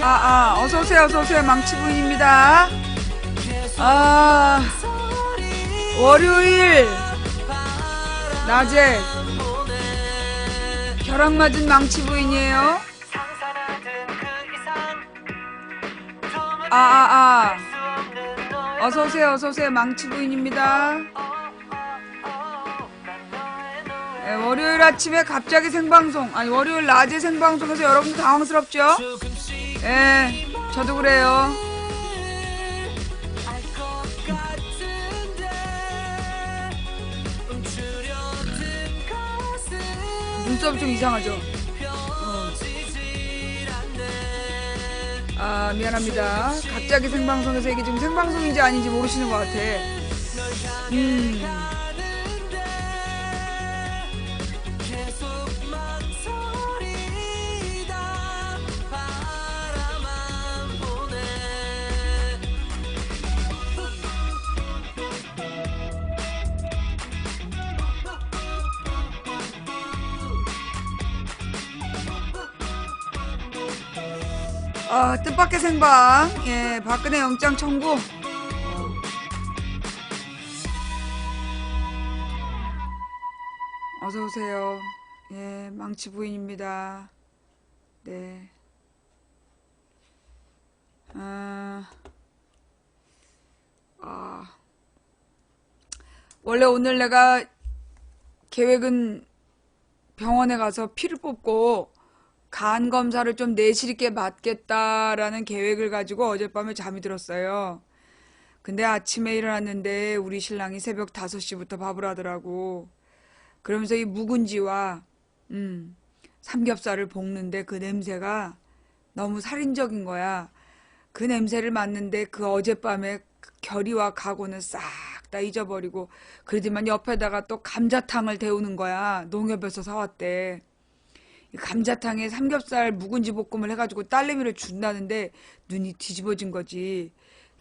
어서오세요, 어서오세요. 망치부인입니다. 아, 월요일, 낮에, 벼락 맞은 망치부인이에요. 아, 아, 어서오세요, 어서오세요. 망치부인입니다. 네, 월요일 아침에 갑자기 생방송, 아니, 월요일 낮에 생방송에서 여러분 당황스럽죠? 예, 저도 그래요. 눈썹이 좀 이상하죠? 미안합니다. 갑자기 생방송에서 이게 지금 생방송인지 아닌지 모르시는 것 같아. 음, 뜻밖의 생방. 예, 박근혜 영장 청구. 어서오세요. 예, 망치 부인입니다. 네. 아, 아, 원래 오늘 내가 계획은 병원에 가서 피를 뽑고 간 검사를 좀 내실 있게 받겠다라는 계획을 가지고 어젯밤에 잠이 들었어요. 근데 아침에 일어났는데 우리 신랑이 새벽 5시부터 밥을 하더라고. 그러면서 이 묵은지와 음, 삼겹살을 볶는데 그 냄새가 너무 살인적인 거야. 그 냄새를 맡는데 그 어젯밤에 그 결의와 각오는 싹 다 잊어버리고 그러지만 옆에다가 또 감자탕을 데우는 거야. 농협에서 사왔대. 이 감자탕에 삼겹살 묵은지 볶음을 해가지고 딸내미를 준다는데 눈이 뒤집어진 거지.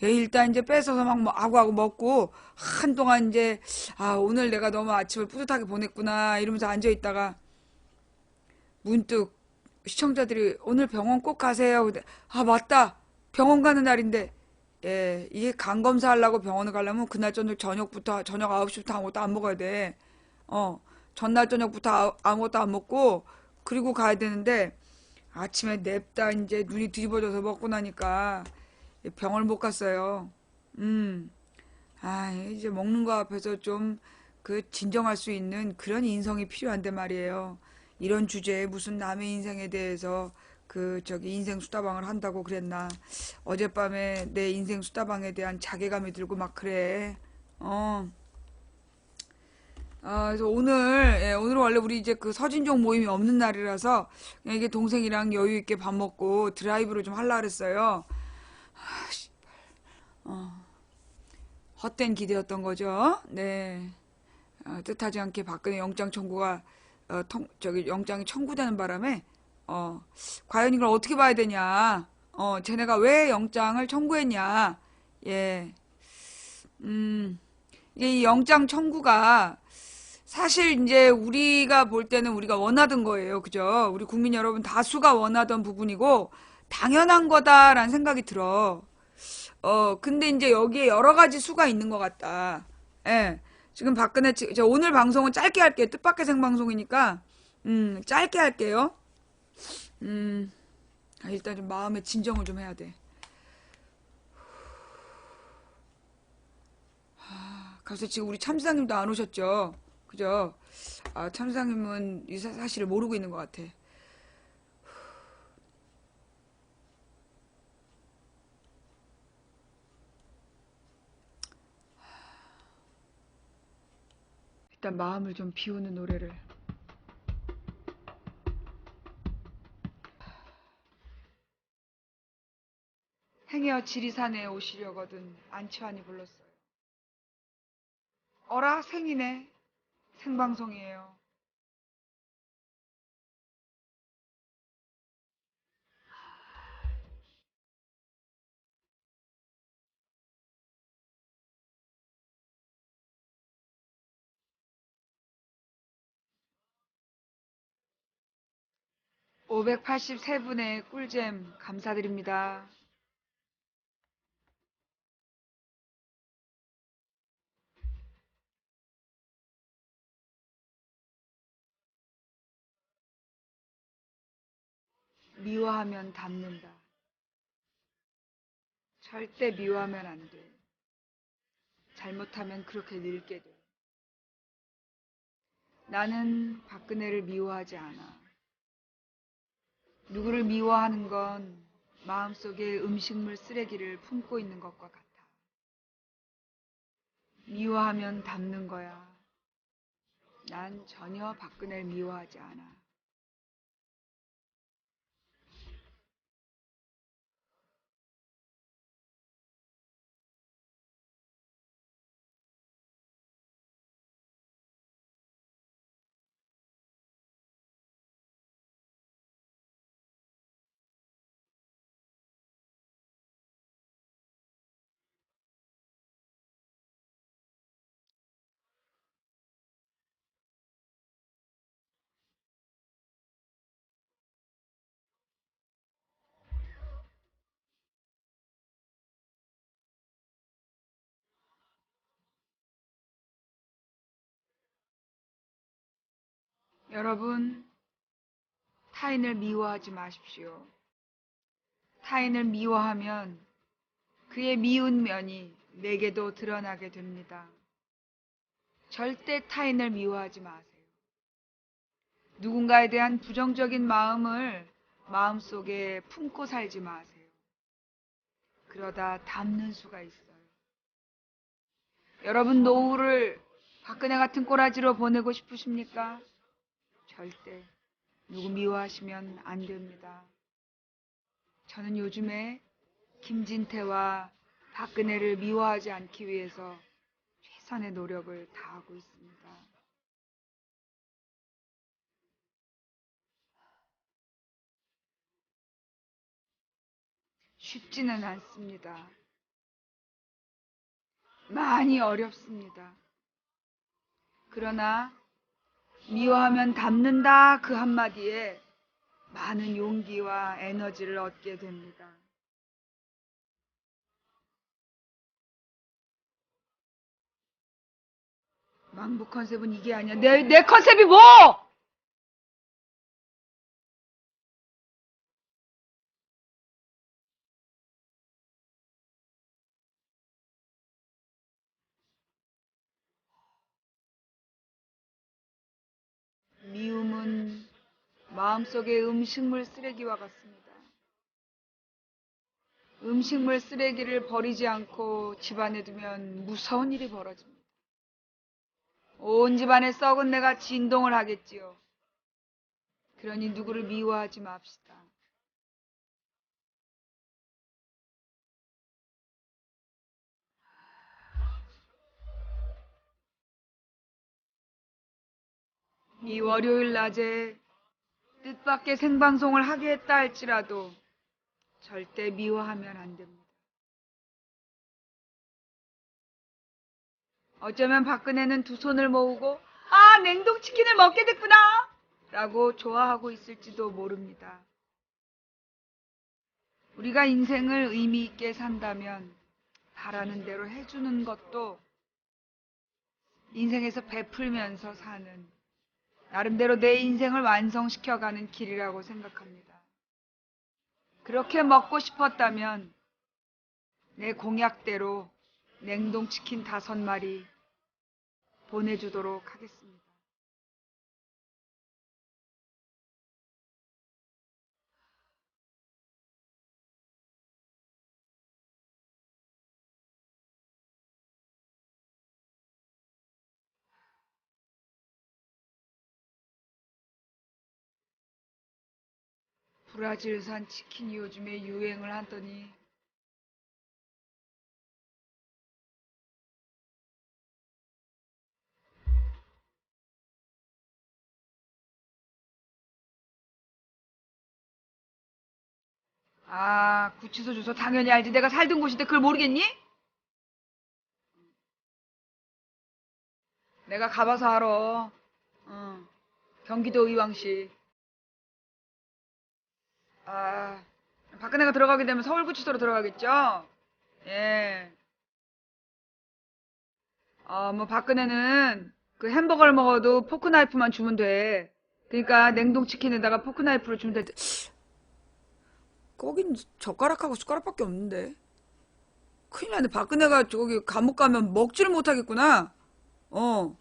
일단 이제 뺏어서 막 아구아구 먹고 한동안 이제 오늘 내가 너무 아침을 뿌듯하게 보냈구나 이러면서 앉아있다가 문득 시청자들이 오늘 병원 꼭 가세요. 근데 맞다. 병원 가는 날인데 예, 이게 간 검사하려고 병원을 가려면 그날 저녁부터 저녁 9시부터 아무것도 안 먹어야 돼. 어, 전날 저녁부터 아무것도 안 먹고 그리고 가야 되는데 아침에 냅다 이제 눈이 뒤집어져서 먹고 나니까 병원을 못 갔어요. 음. 이제 먹는 거 앞에서 좀 그 진정할 수 있는 그런 인성이 필요한데 말이에요. 이런 주제에 무슨 남의 인생에 대해서 그 저기 인생 수다방을 한다고 그랬나. 어젯밤에 내 인생 수다방에 대한 자괴감이 들고 막 그래. 어. 그래서 오늘 원래 우리 이제 그 서진종 모임이 없는 날이라서 그냥 이게 동생이랑 여유 있게 밥 먹고 드라이브를 좀 하려 그랬어요. 헛된 기대였던 거죠. 네. 뜻하지 않게 박근혜 영장 청구가 저기 영장이 청구되는 바람에 과연 이걸 어떻게 봐야 되냐? 쟤네가 왜 영장을 청구했냐? 예, 이게 이 영장 청구가 사실 이제 우리가 볼 때는 우리가 원하던 거예요, 그죠? 우리 국민 여러분 다수가 원하던 부분이고 당연한 거다라는 생각이 들어. 근데 이제 여기에 여러 가지 수가 있는 것 같다. 예. 지금 저 오늘 방송은 짧게 할게요. 뜻밖의 생방송이니까, 짧게 할게요. 음, 일단 좀 마음의 진정을 좀 해야 돼. 그래서 지금 우리 참사님도 안 오셨죠? 그죠? 참사님은 이 사실을 모르고 있는 것 같아. 일단 마음을 좀 비우는 노래를. 행여 지리산에 오시려거든 안치환이 불렀어요. 어라 생이네. 생방송이에요. 583분의 꿀잼 감사드립니다. 미워하면 닮는다. 절대 미워하면 안 돼. 잘못하면 그렇게 늙게 돼. 나는 박근혜를 미워하지 않아. 누구를 미워하는 건 마음속에 음식물 쓰레기를 품고 있는 것과 같아. 미워하면 닮는 거야. 난 전혀 박근혜를 미워하지 않아. 여러분, 타인을 미워하지 마십시오. 타인을 미워하면 그의 미운 면이 내게도 드러나게 됩니다. 절대 타인을 미워하지 마세요. 누군가에 대한 부정적인 마음을 마음속에 품고 살지 마세요. 그러다 닮는 수가 있어요. 여러분 노후를 박근혜 같은 꼬라지로 보내고 싶으십니까? 절대 누구 미워하시면 안 됩니다. 저는 요즘에 김진태와 박근혜를 미워하지 않기 위해서 최선의 노력을 다하고 있습니다. 쉽지는 않습니다. 많이 어렵습니다. 그러나 미워하면 닮는다 그 한마디에 많은 용기와 에너지를 얻게 됩니다. 망부 컨셉은 이게 아니야. 내 컨셉이 뭐? 미움은 마음속의 음식물 쓰레기와 같습니다. 음식물 쓰레기를 버리지 않고 집안에 두면 무서운 일이 벌어집니다. 온 집안에 썩은 내가 진동을 하겠지요. 그러니 누구를 미워하지 맙시다. 이 월요일 낮에 뜻밖의 생방송을 하게 했다 할지라도 절대 미워하면 안 됩니다. 어쩌면 박근혜는 두 손을 모으고 아, 냉동치킨을 먹게 됐구나 라고 좋아하고 있을지도 모릅니다. 우리가 인생을 의미 있게 산다면 바라는 대로 해주는 것도 인생에서 베풀면서 사는 나름대로 내 인생을 완성시켜가는 길이라고 생각합니다. 그렇게 먹고 싶었다면 내 공약대로 냉동치킨 5마리 보내주도록 하겠습니다. 브라질산 치킨이 요즘에 유행을 하더니 아, 구치소 주소 당연히 알지. 내가 살던 곳인데 그걸 모르겠니? 내가 가봐서 알아. 경기도 의왕시. 아, 박근혜가 들어가게 되면 서울구치소로 들어가겠죠? 예. 뭐 박근혜는 그 햄버거를 먹어도 포크 나이프만 주면 돼. 그러니까 냉동치킨에다가 포크 나이프를 주면 돼. 거긴 젓가락하고 숟가락밖에 없는데. 큰일 나네. 박근혜가 저기 감옥 가면 먹지를 못하겠구나. 어.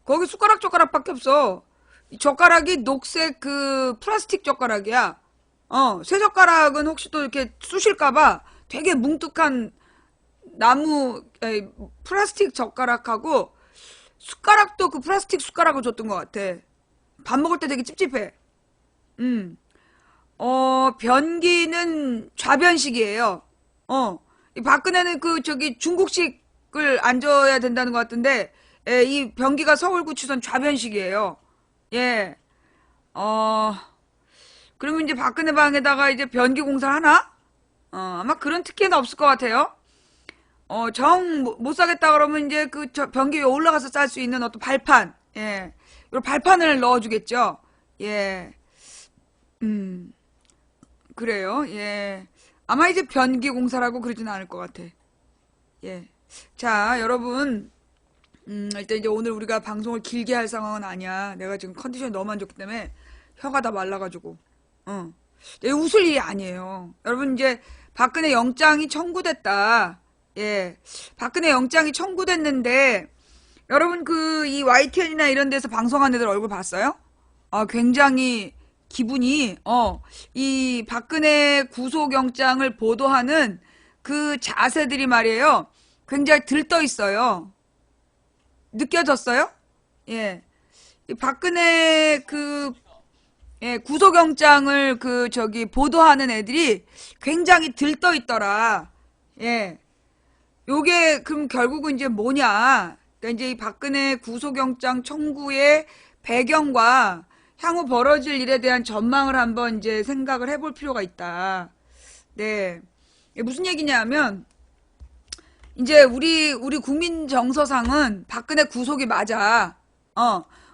거기 숟가락 젓가락밖에 없어. 이 젓가락이 녹색 그 플라스틱 젓가락이야. 새 젓가락은 혹시 또 이렇게 쑤실까봐 되게 뭉툭한 플라스틱 젓가락하고 숟가락도 그 플라스틱 숟가락을 줬던 것 같아. 밥 먹을 때 되게 찝찝해. 음. 변기는 좌변식이에요. 이 박근혜는 그 저기 중국식을 안 줘야 된다는 것 같은데, 이 변기가 서울구치소는 좌변식이에요. 예. 어, 그러면 이제 박근혜 방에다가 이제 변기 공사를 하나? 아마 그런 특혜는 없을 것 같아요. 정 못 사겠다 그러면 이제 그 변기 위에 올라가서 쌀 수 있는 어떤 발판, 예. 이 발판을 넣어주겠죠. 예. 음, 그래요. 예. 아마 이제 변기 공사라고 그러진 않을 것 같아. 예. 자, 여러분. 일단 이제 오늘 우리가 방송을 길게 할 상황은 아니야. 내가 지금 컨디션이 너무 안 좋기 때문에 혀가 다 말라가지고. 어. 웃을 일이 아니에요. 여러분 이제 박근혜 영장이 청구됐다. 예. 박근혜 영장이 청구됐는데 여러분 그 이 YTN이나 이런 데서 방송한 애들 얼굴 봤어요? 굉장히 기분이 이 박근혜 구속영장을 보도하는 그 자세들이 말이에요. 굉장히 들떠 있어요. 느껴졌어요? 예. 이 박근혜 그 구속영장을 그 저기 보도하는 애들이 굉장히 들떠 있더라. 예. 요게 그럼 결국은 이제 뭐냐? 그러니까 이제 이 박근혜 구속영장 청구의 배경과 향후 벌어질 일에 대한 전망을 한번 이제 생각을 해볼 필요가 있다. 네. 이게 무슨 얘기냐면 이제 우리 국민 정서상은 박근혜 구속이 맞아.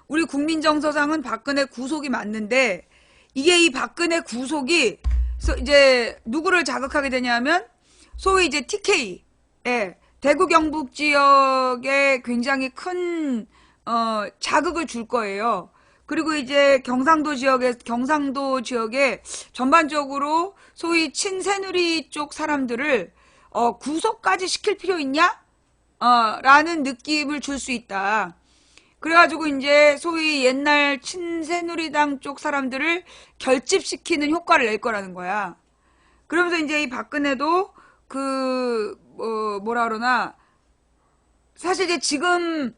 우리 국민 정서상은 박근혜 구속이 맞는데 이게 이 박근혜 구속이 이제 누구를 자극하게 되냐면 소위 이제 TK, 예, 대구 경북 지역에 굉장히 큰 자극을 줄 거예요. 그리고 이제 경상도 지역에 전반적으로 소위 친새누리 쪽 사람들을 구속까지 시킬 필요 있냐? 라는 느낌을 줄 수 있다. 그래가지고 이제 소위 옛날 친새누리당 쪽 사람들을 결집시키는 효과를 낼 거라는 거야. 그러면서 이제 이 박근혜도 뭐라 그러나 사실 이제 지금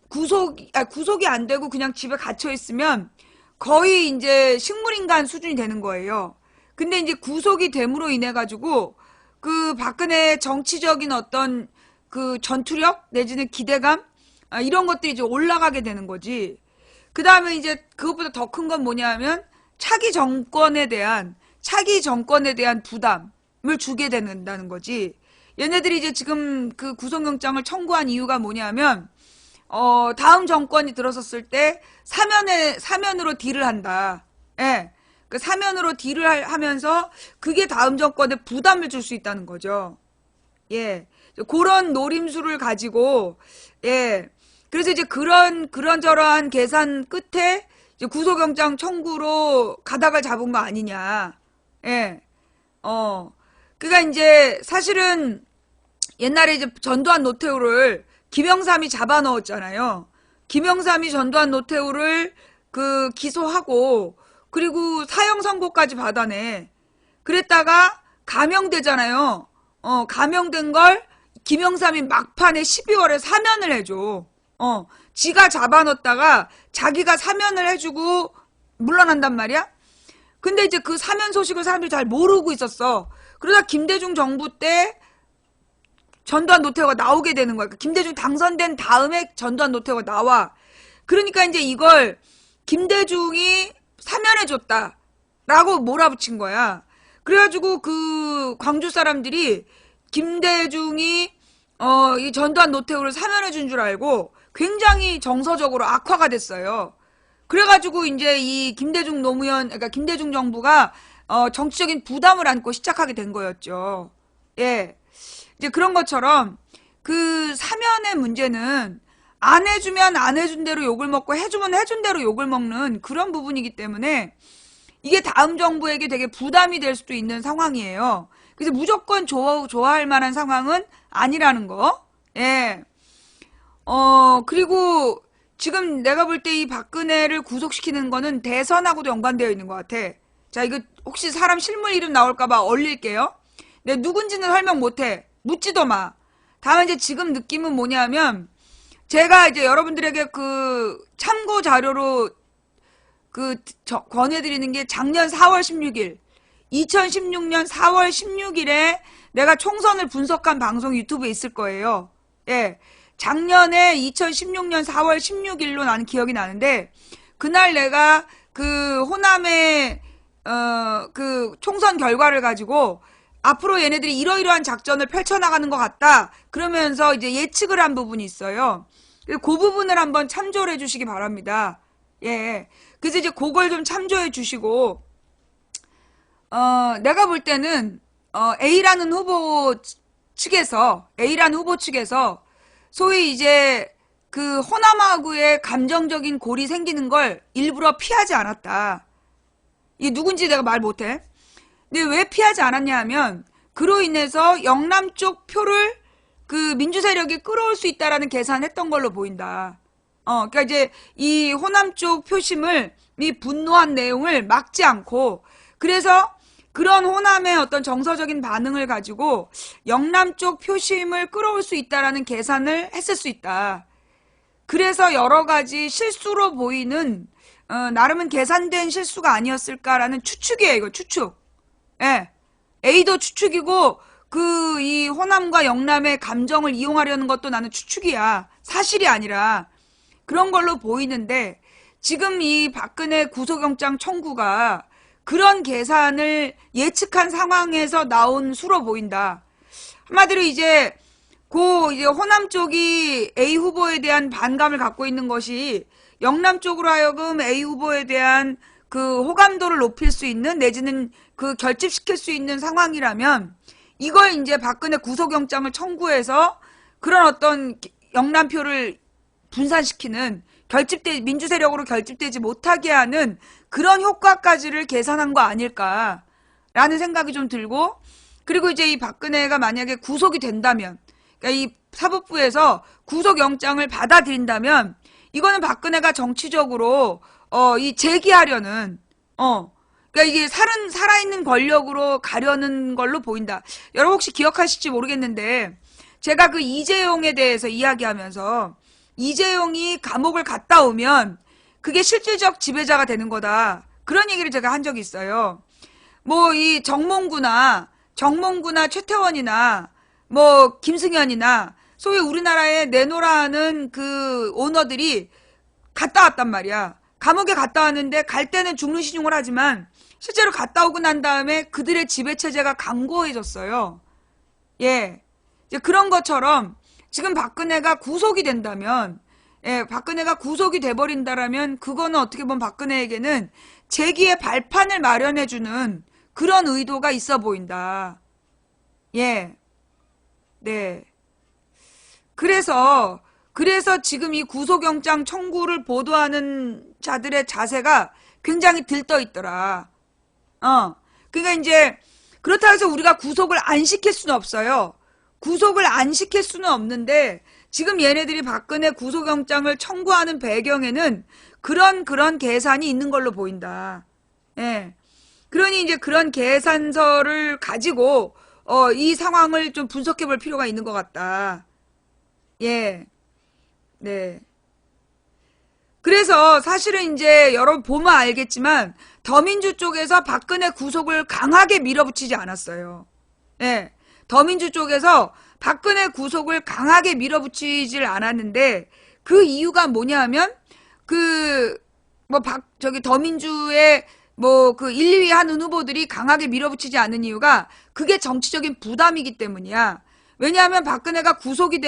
구속이 안 되고 그냥 집에 갇혀 있으면 거의 이제 식물인간 수준이 되는 거예요. 근데 이제 구속이 됨으로 인해 가지고 그 박근혜의 정치적인 어떤 그 전투력 내지는 기대감 이런 것들이 이제 올라가게 되는 거지. 그 다음에 이제 그것보다 더 큰 건 뭐냐면 차기 정권에 대한 부담을 주게 된다는 거지. 얘네들이 이제 지금 그 구속영장을 청구한 이유가 뭐냐면 다음 정권이 들어섰을 때 사면으로 딜을 한다. 예. 그 사면으로 딜을 하면서 그게 다음 정권에 부담을 줄 수 있다는 거죠. 예. 그런 노림수를 가지고, 예. 그래서 이제 그런저러한 계산 끝에 이제 구속영장 청구로 가닥을 잡은 거 아니냐. 예. 그니까 이제 사실은 옛날에 이제 전두환 노태우를 김영삼이 잡아 넣었잖아요. 김영삼이 전두환 노태우를 그 기소하고 그리고 사형 선고까지 받아내. 그랬다가 감형되잖아요. 감형된 걸 김영삼이 막판에 12월에 사면을 해줘. 지가 잡아 넣었다가 자기가 사면을 해주고 물러난단 말이야. 근데 이제 그 사면 소식을 사람들이 잘 모르고 있었어. 그러다 김대중 정부 때 전두환 노태우가 나오게 되는 거야. 김대중 당선된 다음에 전두환 노태우가 나와. 그러니까 이제 이걸 김대중이 사면해줬다. 라고 몰아붙인 거야. 그래가지고 그 광주 사람들이 김대중이 이 전두환 노태우를 사면해준 줄 알고 굉장히 정서적으로 악화가 됐어요. 그래가지고 이제 이 김대중 그러니까 김대중 정부가 정치적인 부담을 안고 시작하게 된 거였죠. 예. 이제 그런 것처럼 그 사면의 문제는 안 해주면 안 해준 대로 욕을 먹고 해주면 해준 대로 욕을 먹는 그런 부분이기 때문에 이게 다음 정부에게 되게 부담이 될 수도 있는 상황이에요. 그래서 무조건 좋아할 만한 상황은 아니라는 거. 예. 그리고 지금 내가 볼 때 이 박근혜를 구속시키는 거는 대선하고도 연관되어 있는 것 같아. 자, 이거 혹시 사람 실물 이름 나올까봐 얼릴게요. 내 누군지는 설명 못해. 묻지도 마. 다만 이제 지금 느낌은 뭐냐면, 제가 이제 여러분들에게 그 참고 자료로 권해드리는 게 작년 4월 16일, 2016년 4월 16일에 내가 총선을 분석한 방송 유튜브에 있을 거예요. 예. 작년에 2016년 4월 16일로 나는 기억이 나는데, 그날 내가 그 호남의, 그 총선 결과를 가지고 앞으로 얘네들이 이러이러한 작전을 펼쳐나가는 것 같다. 그러면서 이제 예측을 한 부분이 있어요. 그 부분을 한번 참조를 해주시기 바랍니다. 예. 그래서 이제 그걸 좀 참조해 주시고, 내가 볼 때는, A라는 후보 측에서, 소위 이제 그 호남하고의 감정적인 골이 생기는 걸 일부러 피하지 않았다. 이게 누군지 내가 말 못해. 근데 왜 피하지 않았냐 하면, 그로 인해서 영남 쪽 표를 그 민주 세력이 끌어올 수 있다라는 계산을 했던 걸로 보인다. 그러니까 이제 이 호남 쪽 표심을, 이 분노한 내용을 막지 않고, 그래서 그런 호남의 어떤 정서적인 반응을 가지고 영남 쪽 표심을 끌어올 수 있다라는 계산을 했을 수 있다. 그래서 여러 가지 실수로 보이는, 나름은 계산된 실수가 아니었을까라는 추측이에요, 이거 추측. 예. A도 추측이고, 이 호남과 영남의 감정을 이용하려는 것도 나는 추측이야. 사실이 아니라. 그런 걸로 보이는데, 지금 이 박근혜 구속영장 청구가 그런 계산을 예측한 상황에서 나온 수로 보인다. 한마디로 이제, 이제 호남 쪽이 A 후보에 대한 반감을 갖고 있는 것이 영남 쪽으로 하여금 A 후보에 대한 그 호감도를 높일 수 있는, 내지는 그 결집시킬 수 있는 상황이라면, 이걸 이제 박근혜 구속영장을 청구해서 그런 어떤 영남표를 분산시키는, 민주 세력으로 결집되지 못하게 하는 그런 효과까지를 계산한 거 아닐까라는 생각이 좀 들고, 그리고 이제 이 박근혜가 만약에 구속이 된다면, 그러니까 이 사법부에서 구속영장을 받아들인다면, 이거는 박근혜가 정치적으로 이 제기하려는, 그러니까 이게 살아있는 권력으로 가려는 걸로 보인다. 여러분 혹시 기억하실지 모르겠는데, 제가 그 이재용에 대해서 이야기하면서, 이재용이 감옥을 갔다 오면 그게 실질적 지배자가 되는 거다. 그런 얘기를 제가 한 적이 있어요. 뭐 이 정몽구나 최태원이나 뭐 김승현이나 소위 우리나라에 내노라는 그 오너들이 갔다 왔단 말이야. 감옥에 갔다 왔는데 갈 때는 죽는신용을 하지만 실제로 갔다 오고 난 다음에 그들의 지배체제가 강고해졌어요. 예. 이제 그런 것처럼 지금 박근혜가 구속이 된다면, 예, 박근혜가 구속이 돼버린다라면 그거는 어떻게 보면 박근혜에게는 재기의 발판을 마련해주는 그런 의도가 있어 보인다. 예. 네. 그래서 지금 이 구속영장 청구를 보도하는 자들의 자세가 굉장히 들떠 있더라. 그러니까 이제 그렇다고 해서 우리가 구속을 안 시킬 수는 없어요. 구속을 안 시킬 수는 없는데 지금 얘네들이 박근혜 구속영장을 청구하는 배경에는 그런 계산이 있는 걸로 보인다. 예. 그러니 이제 그런 계산서를 가지고 이 상황을 좀 분석해 볼 필요가 있는 것 같다. 예. 네. 그래서 사실은 이제 여러분 보면 알겠지만 더민주 쪽에서 박근혜 구속을 강하게 밀어붙이지 않았어요. 예. 더민주 쪽에서 박근혜 구속을 강하게 밀어붙이질 않았는데 그 이유가 뭐냐 하면 더민주의 뭐 그 1, 2위 하는 후보들이 강하게 밀어붙이지 않는 이유가 그게 정치적인 부담이기 때문이야. 왜냐하면 박근혜가 구속이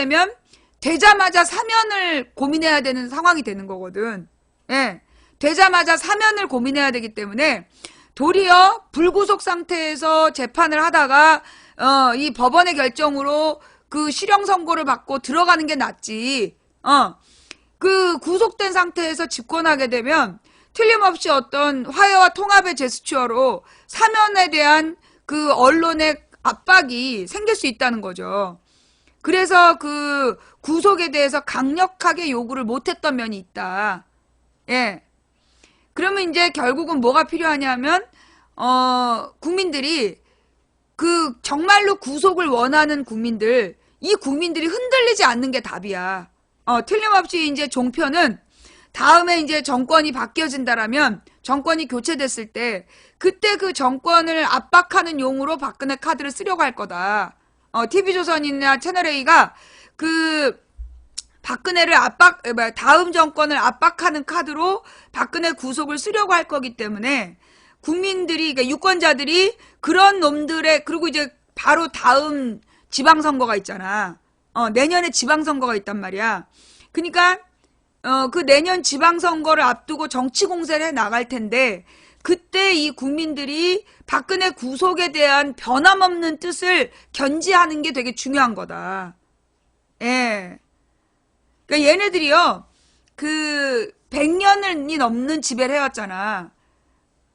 되자마자 사면을 고민해야 되는 상황이 되는 거거든. 예. 되자마자 사면을 고민해야 되기 때문에 도리어 불구속 상태에서 재판을 하다가 이 법원의 결정으로 그 실형 선고를 받고 들어가는 게 낫지. 그 구속된 상태에서 집권하게 되면 틀림없이 어떤 화해와 통합의 제스처로 사면에 대한 그 언론의 압박이 생길 수 있다는 거죠. 그래서 그 구속에 대해서 강력하게 요구를 못했던 면이 있다. 예. 그러면 이제 결국은 뭐가 필요하냐면 국민들이 그 정말로 구속을 원하는 국민들, 이 국민들이 흔들리지 않는 게 답이야. 틀림없이 이제 종편은 다음에 이제 정권이 바뀌어진다라면 정권이 교체됐을 때 그때 그 정권을 압박하는 용으로 박근혜 카드를 쓰려고 할 거다. TV조선이나 채널A가 그 박근혜를 다음 정권을 압박하는 카드로 박근혜 구속을 쓰려고 할 거기 때문에 국민들이, 그러니까 유권자들이 그런 놈들의, 그리고 이제 바로 다음 지방선거가 있잖아. 내년에 지방선거가 있단 말이야. 그러니까 그 내년 지방선거를 앞두고 정치 공세를 해 나갈 텐데 그때 이 국민들이 박근혜 구속에 대한 변함없는 뜻을 견지하는 게 되게 중요한 거다. 예. 그러니까 얘네들이요, 그 100년이 넘는 지배를 해왔잖아.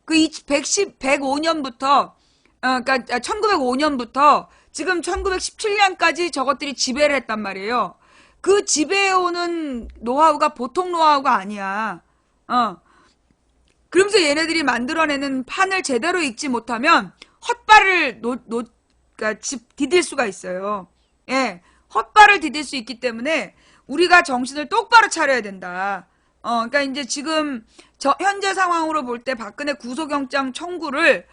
그 105년부터 그러니까 1905년부터 지금 1917년까지 저것들이 지배를 했단 말이에요. 그 지배해오는 노하우가 보통 노하우가 아니야. 그러면서 얘네들이 만들어내는 판을 제대로 읽지 못하면 헛발을 그러니까 디딜 수가 있어요. 예, 헛발을 디딜 수 있기 때문에 우리가 정신을 똑바로 차려야 된다. 그러니까 이제 지금 현재 상황으로 볼 때 박근혜 구속영장 청구를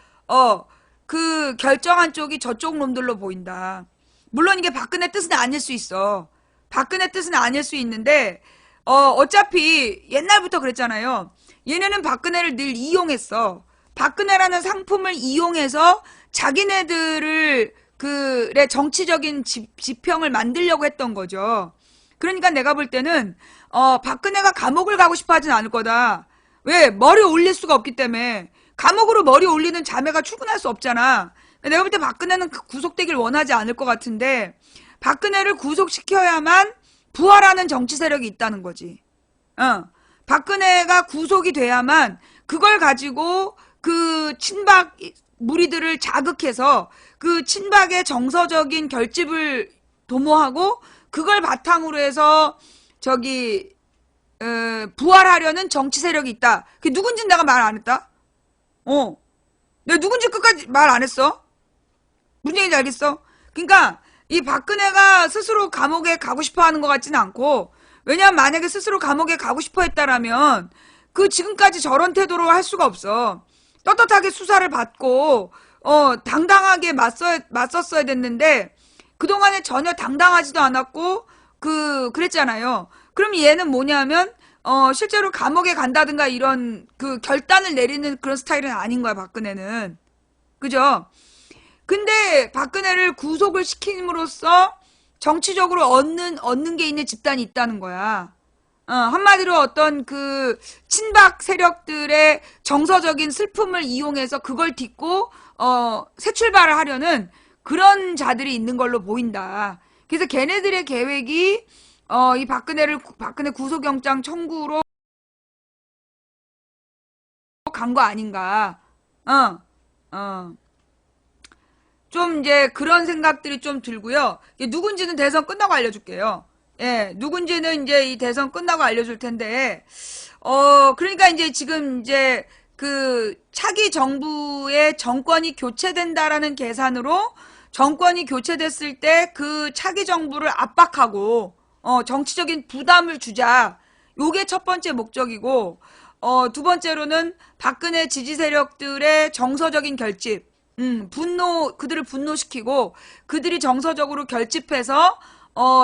그 결정한 쪽이 저쪽 놈들로 보인다. 물론 이게 박근혜 뜻은 아닐 수 있어. 박근혜 뜻은 아닐 수 있는데 어차피 옛날부터 그랬잖아요. 얘네는 박근혜를 늘 이용했어. 박근혜라는 상품을 이용해서 자기네들을 그의 정치적인 지평을 만들려고 했던 거죠. 그러니까 내가 볼 때는 박근혜가 감옥을 가고 싶어 하진 않을 거다. 왜? 머리 올릴 수가 없기 때문에. 감옥으로 머리 올리는 자매가 출근할 수 없잖아. 내가 볼 때 박근혜는 구속되길 원하지 않을 것 같은데 박근혜를 구속시켜야만 부활하는 정치 세력이 있다는 거지. 박근혜가 구속이 돼야만 그걸 가지고 그 친박 무리들을 자극해서 그 친박의 정서적인 결집을 도모하고 그걸 바탕으로 해서 부활하려는 정치 세력이 있다. 그게 누군지 내가 말 안 했다? 내가 누군지 끝까지 말 안 했어? 무슨 얘기인지 알겠어? 그러니까 이 박근혜가 스스로 감옥에 가고 싶어 하는 것 같지는 않고, 왜냐면 만약에 스스로 감옥에 가고 싶어 했다라면 그 지금까지 저런 태도로 할 수가 없어. 떳떳하게 수사를 받고 당당하게 맞섰어야 됐는데 그동안에 전혀 당당하지도 않았고 그랬잖아요. 그럼 얘는 뭐냐면 실제로 감옥에 간다든가 이런 그 결단을 내리는 그런 스타일은 아닌 거야, 박근혜는. 그죠? 근데 박근혜를 구속을 시킴으로써 정치적으로 얻는 게 있는 집단이 있다는 거야. 한마디로 어떤 그 친박 세력들의 정서적인 슬픔을 이용해서 그걸 딛고 새 출발을 하려는 그런 자들이 있는 걸로 보인다. 그래서 걔네들의 계획이 이 박근혜 구속영장 청구로 간 거 아닌가. 좀 이제 그런 생각들이 좀 들고요. 누군지는 대선 끝나고 알려줄게요. 예, 누군지는 이제 이 대선 끝나고 알려줄 텐데, 그러니까 이제 지금 이제 그 차기 정부의 정권이 교체된다라는 계산으로 정권이 교체됐을 때 그 차기 정부를 압박하고, 정치적인 부담을 주자. 요게 첫 번째 목적이고, 두 번째로는 박근혜 지지 세력들의 정서적인 결집, 그들을 분노시키고, 그들이 정서적으로 결집해서,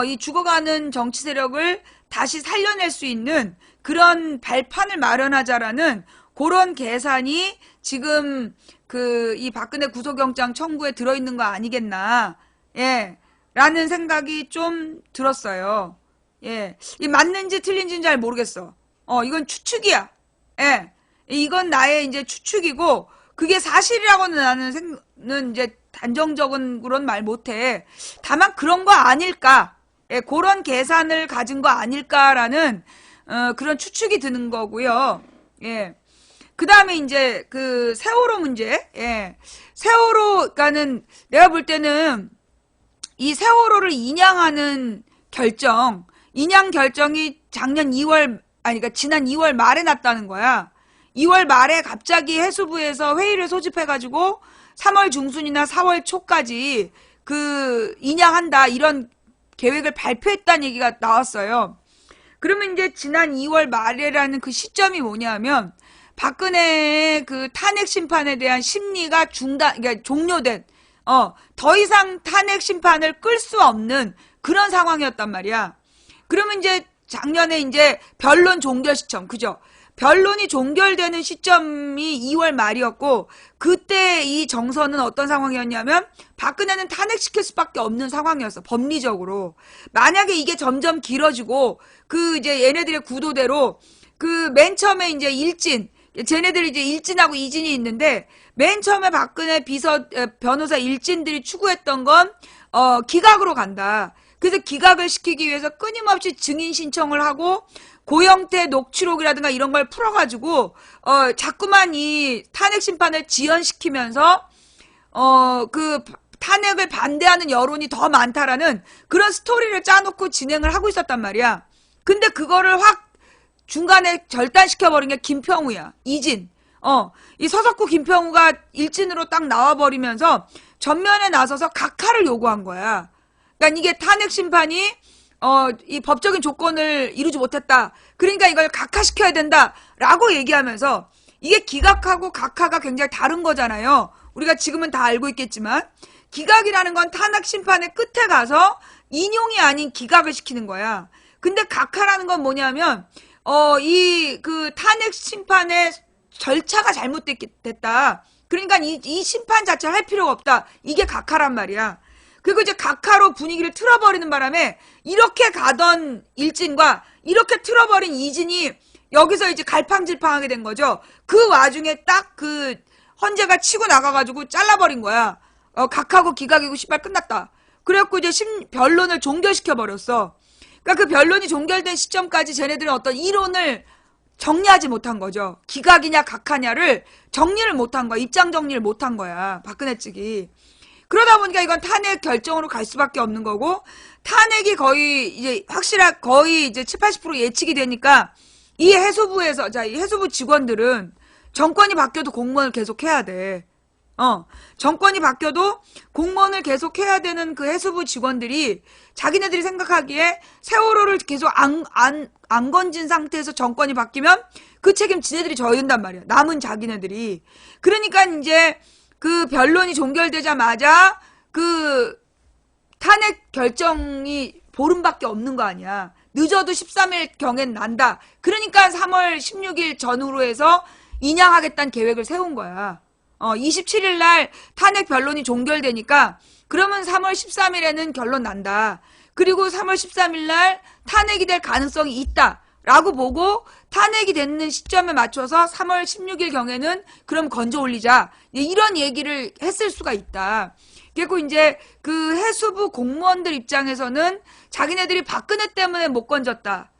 이 죽어가는 정치 세력을 다시 살려낼 수 있는 그런 발판을 마련하자라는 그런 계산이 지금 이 박근혜 구속영장 청구에 들어있는 거 아니겠나. 예. 라는 생각이 좀 들었어요. 예. 이 맞는지 틀린지는 잘 모르겠어. 이건 추측이야. 예. 이건 나의 이제 추측이고, 그게 사실이라고는 나는 이제 단정적으로는 말 못해. 다만 그런 거 아닐까? 예, 그런 계산을 가진 거 아닐까라는 그런 추측이 드는 거고요. 예. 그 다음에 이제 그 세월호 문제. 예. 세월호가는 내가 볼 때는 이 세월호를 인양하는 인양 결정이 그러니까 지난 2월 말에 났다는 거야. 2월 말에 갑자기 해수부에서 회의를 소집해가지고 3월 중순이나 4월 초까지 그 인양한다 이런 계획을 발표했다는 얘기가 나왔어요. 그러면 이제 지난 2월 말이라는 그 시점이 뭐냐면 박근혜의 그 탄핵 심판에 대한 심리가 그러니까 종료된, 더 이상 탄핵 심판을 끌 수 없는 그런 상황이었단 말이야. 그러면 이제 작년에 이제 변론 종결 시점, 그죠? 변론이 종결되는 시점이 2월 말이었고, 그때 이 정서는 어떤 상황이었냐면, 박근혜는 탄핵시킬 수밖에 없는 상황이었어, 법리적으로. 만약에 이게 점점 길어지고, 그 이제 얘네들의 구도대로, 그 맨 처음에 이제 쟤네들이 이제 일진하고 이진이 있는데, 맨 처음에 박근혜 변호사 일진들이 추구했던 건, 기각으로 간다. 그래서 기각을 시키기 위해서 끊임없이 증인 신청을 하고 고영태 녹취록이라든가 이런 걸 풀어가지고 자꾸만 이 탄핵 심판을 지연시키면서 그 탄핵을 반대하는 여론이 더 많다라는 그런 스토리를 짜놓고 진행을 하고 있었단 말이야. 근데 그거를 확 중간에 절단시켜버린 게 김평우야. 이진. 이 서석구 김평우가 일진으로 딱 나와버리면서 전면에 나서서 각하를 요구한 거야. 그러니까 이게 탄핵 심판이 이 법적인 조건을 이루지 못했다. 그러니까 이걸 각하시켜야 된다라고 얘기하면서 이게 기각하고 각하가 굉장히 다른 거잖아요. 우리가 지금은 다 알고 있겠지만 기각이라는 건 탄핵 심판의 끝에 가서 인용이 아닌 기각을 시키는 거야. 근데 각하라는 건 뭐냐면 이 그 탄핵 심판의 절차가 잘못됐다. 그러니까 이 심판 자체를 할 필요가 없다. 이게 각하란 말이야. 그리고 이제 각하로 분위기를 틀어버리는 바람에 이렇게 가던 일진과 이렇게 틀어버린 이진이 여기서 이제 갈팡질팡하게 된 거죠. 그 와중에 딱 그 헌재가 치고 나가가지고 잘라버린 거야. 각하고 기각이고 씨발 끝났다. 그래갖고 이제 변론을 종결시켜버렸어. 그러니까 그 변론이 종결된 시점까지 쟤네들은 어떤 이론을 정리하지 못한 거죠. 기각이냐 각하냐를 정리를 못한 거야. 입장 정리를 못한 거야. 박근혜 측이. 그러다 보니까 이건 탄핵 결정으로 갈 수밖에 없는 거고, 탄핵이 거의 이제 거의 이제 70, 80% 예측이 되니까 이 해수부에서, 이 해수부 직원들은 정권이 바뀌어도 공무원을 계속 해야 돼. 정권이 바뀌어도 공무원을 계속 해야 되는 그 해수부 직원들이 자기네들이 생각하기에 세월호를 계속 안 건진 상태에서 정권이 바뀌면 그 책임 지네들이 져야 된단 말이야. 남은 자기네들이. 그러니까 이제 그 변론이 종결되자마자 그 탄핵 결정이 보름밖에 없는 거 아니야. 늦어도 13일 경엔 난다. 그러니까 3월 16일 전후로 해서 인양하겠다는 계획을 세운 거야. 27일 날 탄핵 변론이 종결되니까 그러면 3월 13일에는 결론 난다. 그리고 3월 13일 날 탄핵이 될 가능성이 있다. 라고 보고 탄핵이 되는 시점에 맞춰서 3월 16일 경에는 그럼 건져 올리자. 이런 얘기를 했을 수가 있다. 그리고 이제 그 해수부 공무원들 입장에서는 자기네들이 박근혜 때문에 못 건졌다.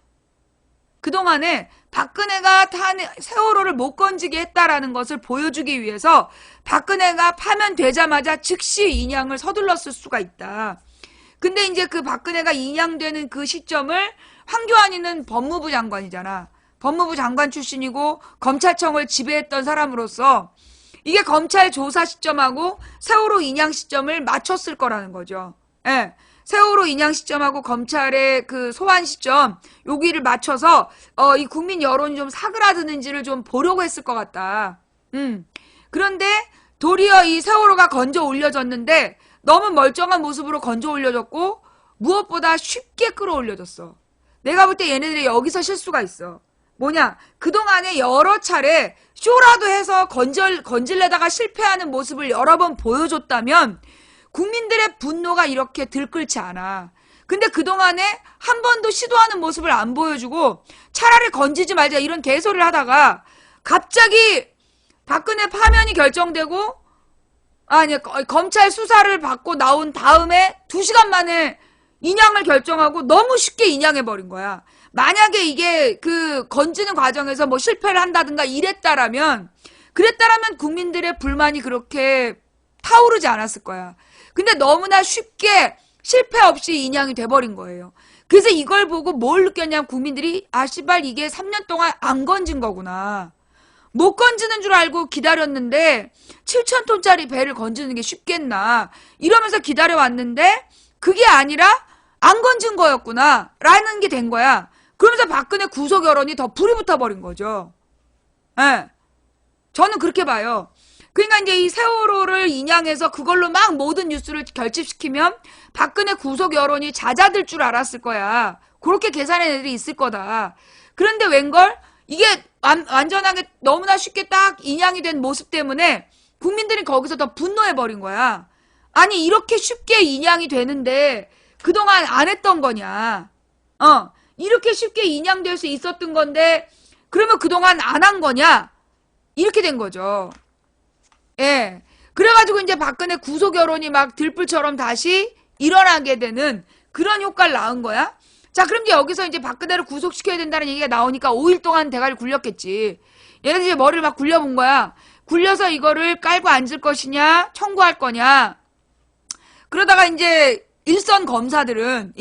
그동안에 박근혜가 세월호를 못 건지게 했다라는 것을 보여주기 위해서 박근혜가 파면되자마자 즉시 인양을 서둘렀을 수가 있다. 근데 이제 그 박근혜가 인양되는 그 시점을 황교안이는 법무부 장관이잖아. 법무부 장관 출신이고 검찰청을 지배했던 사람으로서 이게 검찰 조사 시점하고 세월호 인양 시점을 맞췄을 거라는 거죠. 예. 세월호 인양 시점하고 검찰의 그 소환 시점 여기를 맞춰서 이 국민 여론이 좀 사그라드는지를 좀 보려고 했을 것 같다. 그런데 도리어 이 세월호가 건져 올려졌는데 너무 멀쩡한 모습으로 건져 올려졌고 무엇보다 쉽게 끌어올려졌어. 내가 볼 때 얘네들이 여기서 실수가 있어. 뭐냐? 그동안에 여러 차례 쇼라도 해서 건질려다가 실패하는 모습을 여러 번 보여줬다면 국민들의 분노가 이렇게 들끓지 않아. 근데 그동안에 한 번도 시도하는 모습을 안 보여주고 차라리 건지지 말자 이런 개소리를 하다가 갑자기 박근혜 파면이 결정되고, 아니, 검찰 수사를 받고 나온 다음에 2시간 만에 인양을 결정하고 너무 쉽게 인양해버린 거야. 만약에 이게 그 건지는 과정에서 뭐 실패를 한다든가 그랬다라면 국민들의 불만이 그렇게 타오르지 않았을 거야. 근데 너무나 쉽게 실패 없이 인양이 돼버린 거예요. 그래서 이걸 보고 뭘 느꼈냐면 국민들이 씨발 이게 3년 동안 안 건진 거구나. 못 건지는 줄 알고 기다렸는데 7,000톤짜리 배를 건지는 게 쉽겠나 이러면서 기다려왔는데 그게 아니라 안 건진 거였구나 라는 게 된 거야. 그러면서 박근혜 구속 여론이 더 불이 붙어버린 거죠. 예. 저는 그렇게 봐요. 그러니까 이제 이 세월호를 인양해서 그걸로 막 모든 뉴스를 결집시키면 박근혜 구속 여론이 잦아들 줄 알았을 거야. 그렇게 계산한 애들이 있을 거다. 그런데 웬걸? 이게 완전하게 너무나 쉽게 딱 인양이 된 모습 때문에 국민들이 거기서 더 분노해버린 거야. 아니 이렇게 쉽게 인양이 되는데 그동안 안 했던 거냐. 이렇게 쉽게 인양될 수 있었던 건데 그러면 그동안 안 한 거냐. 이렇게 된 거죠. 예. 그래가지고 이제 박근혜 구속 여론이 막 들불처럼 다시 일어나게 되는 그런 효과를 낳은 거야. 자, 그럼 이제 여기서 이제 박근혜를 구속시켜야 된다는 얘기가 나오니까 5일 동안 대가리 굴렸겠지. 얘네들이 이제 머리를 막 굴려본 거야. 굴려서 이거를 깔고 앉을 것이냐, 청구할 거냐. 그러다가 이제 일선 검사들은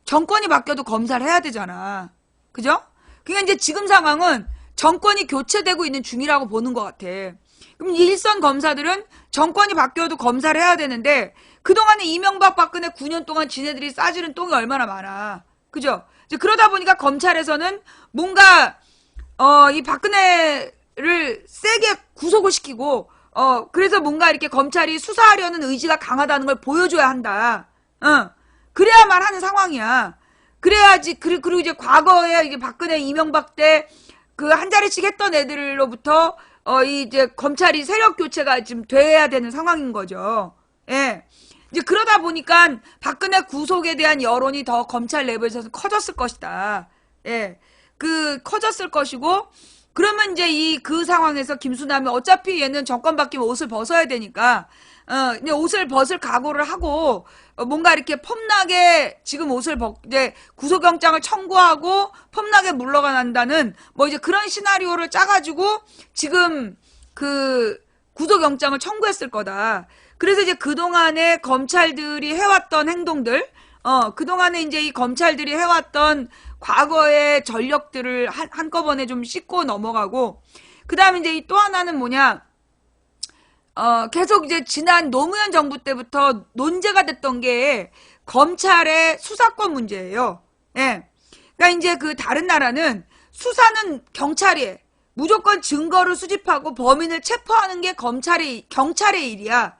정권이 바뀌어도 검사를 해야 되잖아. 그죠? 그러니까 이제 지금 상황은 정권이 교체되고 있는 중이라고 보는 것 같아. 그럼 일선 검사들은 정권이 바뀌어도 검사를 해야 되는데 그동안에 이명박 박근혜 9년 동안 지네들이 싸지른 똥이 얼마나 많아. 그죠? 이제 그러다 보니까 검찰에서는 뭔가 이 박근혜를 세게 구속을 시키고 그래서 뭔가 이렇게 검찰이 수사하려는 의지가 강하다는 걸 보여줘야 한다. 그래야만 하는 상황이야. 그래야지. 그리고 이제 과거에 이게 박근혜 이명박 때 그 한 자리씩 했던 애들로부터 이제 검찰이 세력 교체가 지금 돼야 되는 상황인 거죠. 예. 이제 그러다 보니까 박근혜 구속에 대한 여론이 더 검찰 내부에서 커졌을 것이다. 예. 커졌을 것이고, 그러면 이제 그 상황에서 김수남이 어차피 얘는 정권 바뀌면 옷을 벗어야 되니까, 이제 옷을 벗을 각오를 하고, 뭔가 이렇게 폼나게 지금 이제 구속영장을 청구하고 폼나게 물러가 난다는 뭐 이제 그런 시나리오를 짜가지고 지금 구속영장을 청구했을 거다. 그래서 이제 그동안에 검찰들이 해왔던 행동들, 그동안에 이제 이 검찰들이 해왔던 과거의 전력들을 한꺼번에 좀 씻고 넘어가고, 그 다음에 이제 또 하나는 뭐냐, 계속 이제 지난 노무현 정부 때부터 논제가 됐던 게 검찰의 수사권 문제예요. 예. 그러니까 이제 다른 나라는 수사는 경찰이 해. 무조건 증거를 수집하고 범인을 체포하는 게 경찰의 일이야.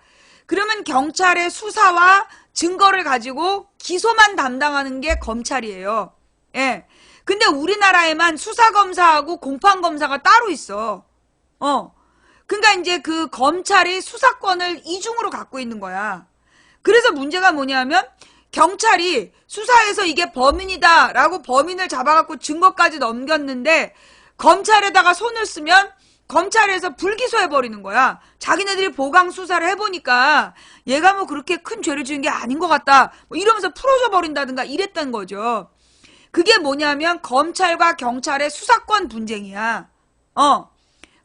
그러면 경찰의 수사와 증거를 가지고 기소만 담당하는 게 검찰이에요. 예. 근데 우리나라에만 수사검사하고 공판검사가 따로 있어. 그러니까 이제 검찰이 수사권을 이중으로 갖고 있는 거야. 그래서 문제가 뭐냐면 경찰이 수사해서 이게 범인이다라고 범인을 잡아갖고 증거까지 넘겼는데 검찰에다가 손을 쓰면 검찰에서 불기소해버리는 거야. 자기네들이 보강 수사를 해보니까 얘가 뭐 그렇게 큰 죄를 지은 게 아닌 것 같다. 뭐 이러면서 풀어줘 버린다든가 이랬던 거죠. 그게 뭐냐면 검찰과 경찰의 수사권 분쟁이야.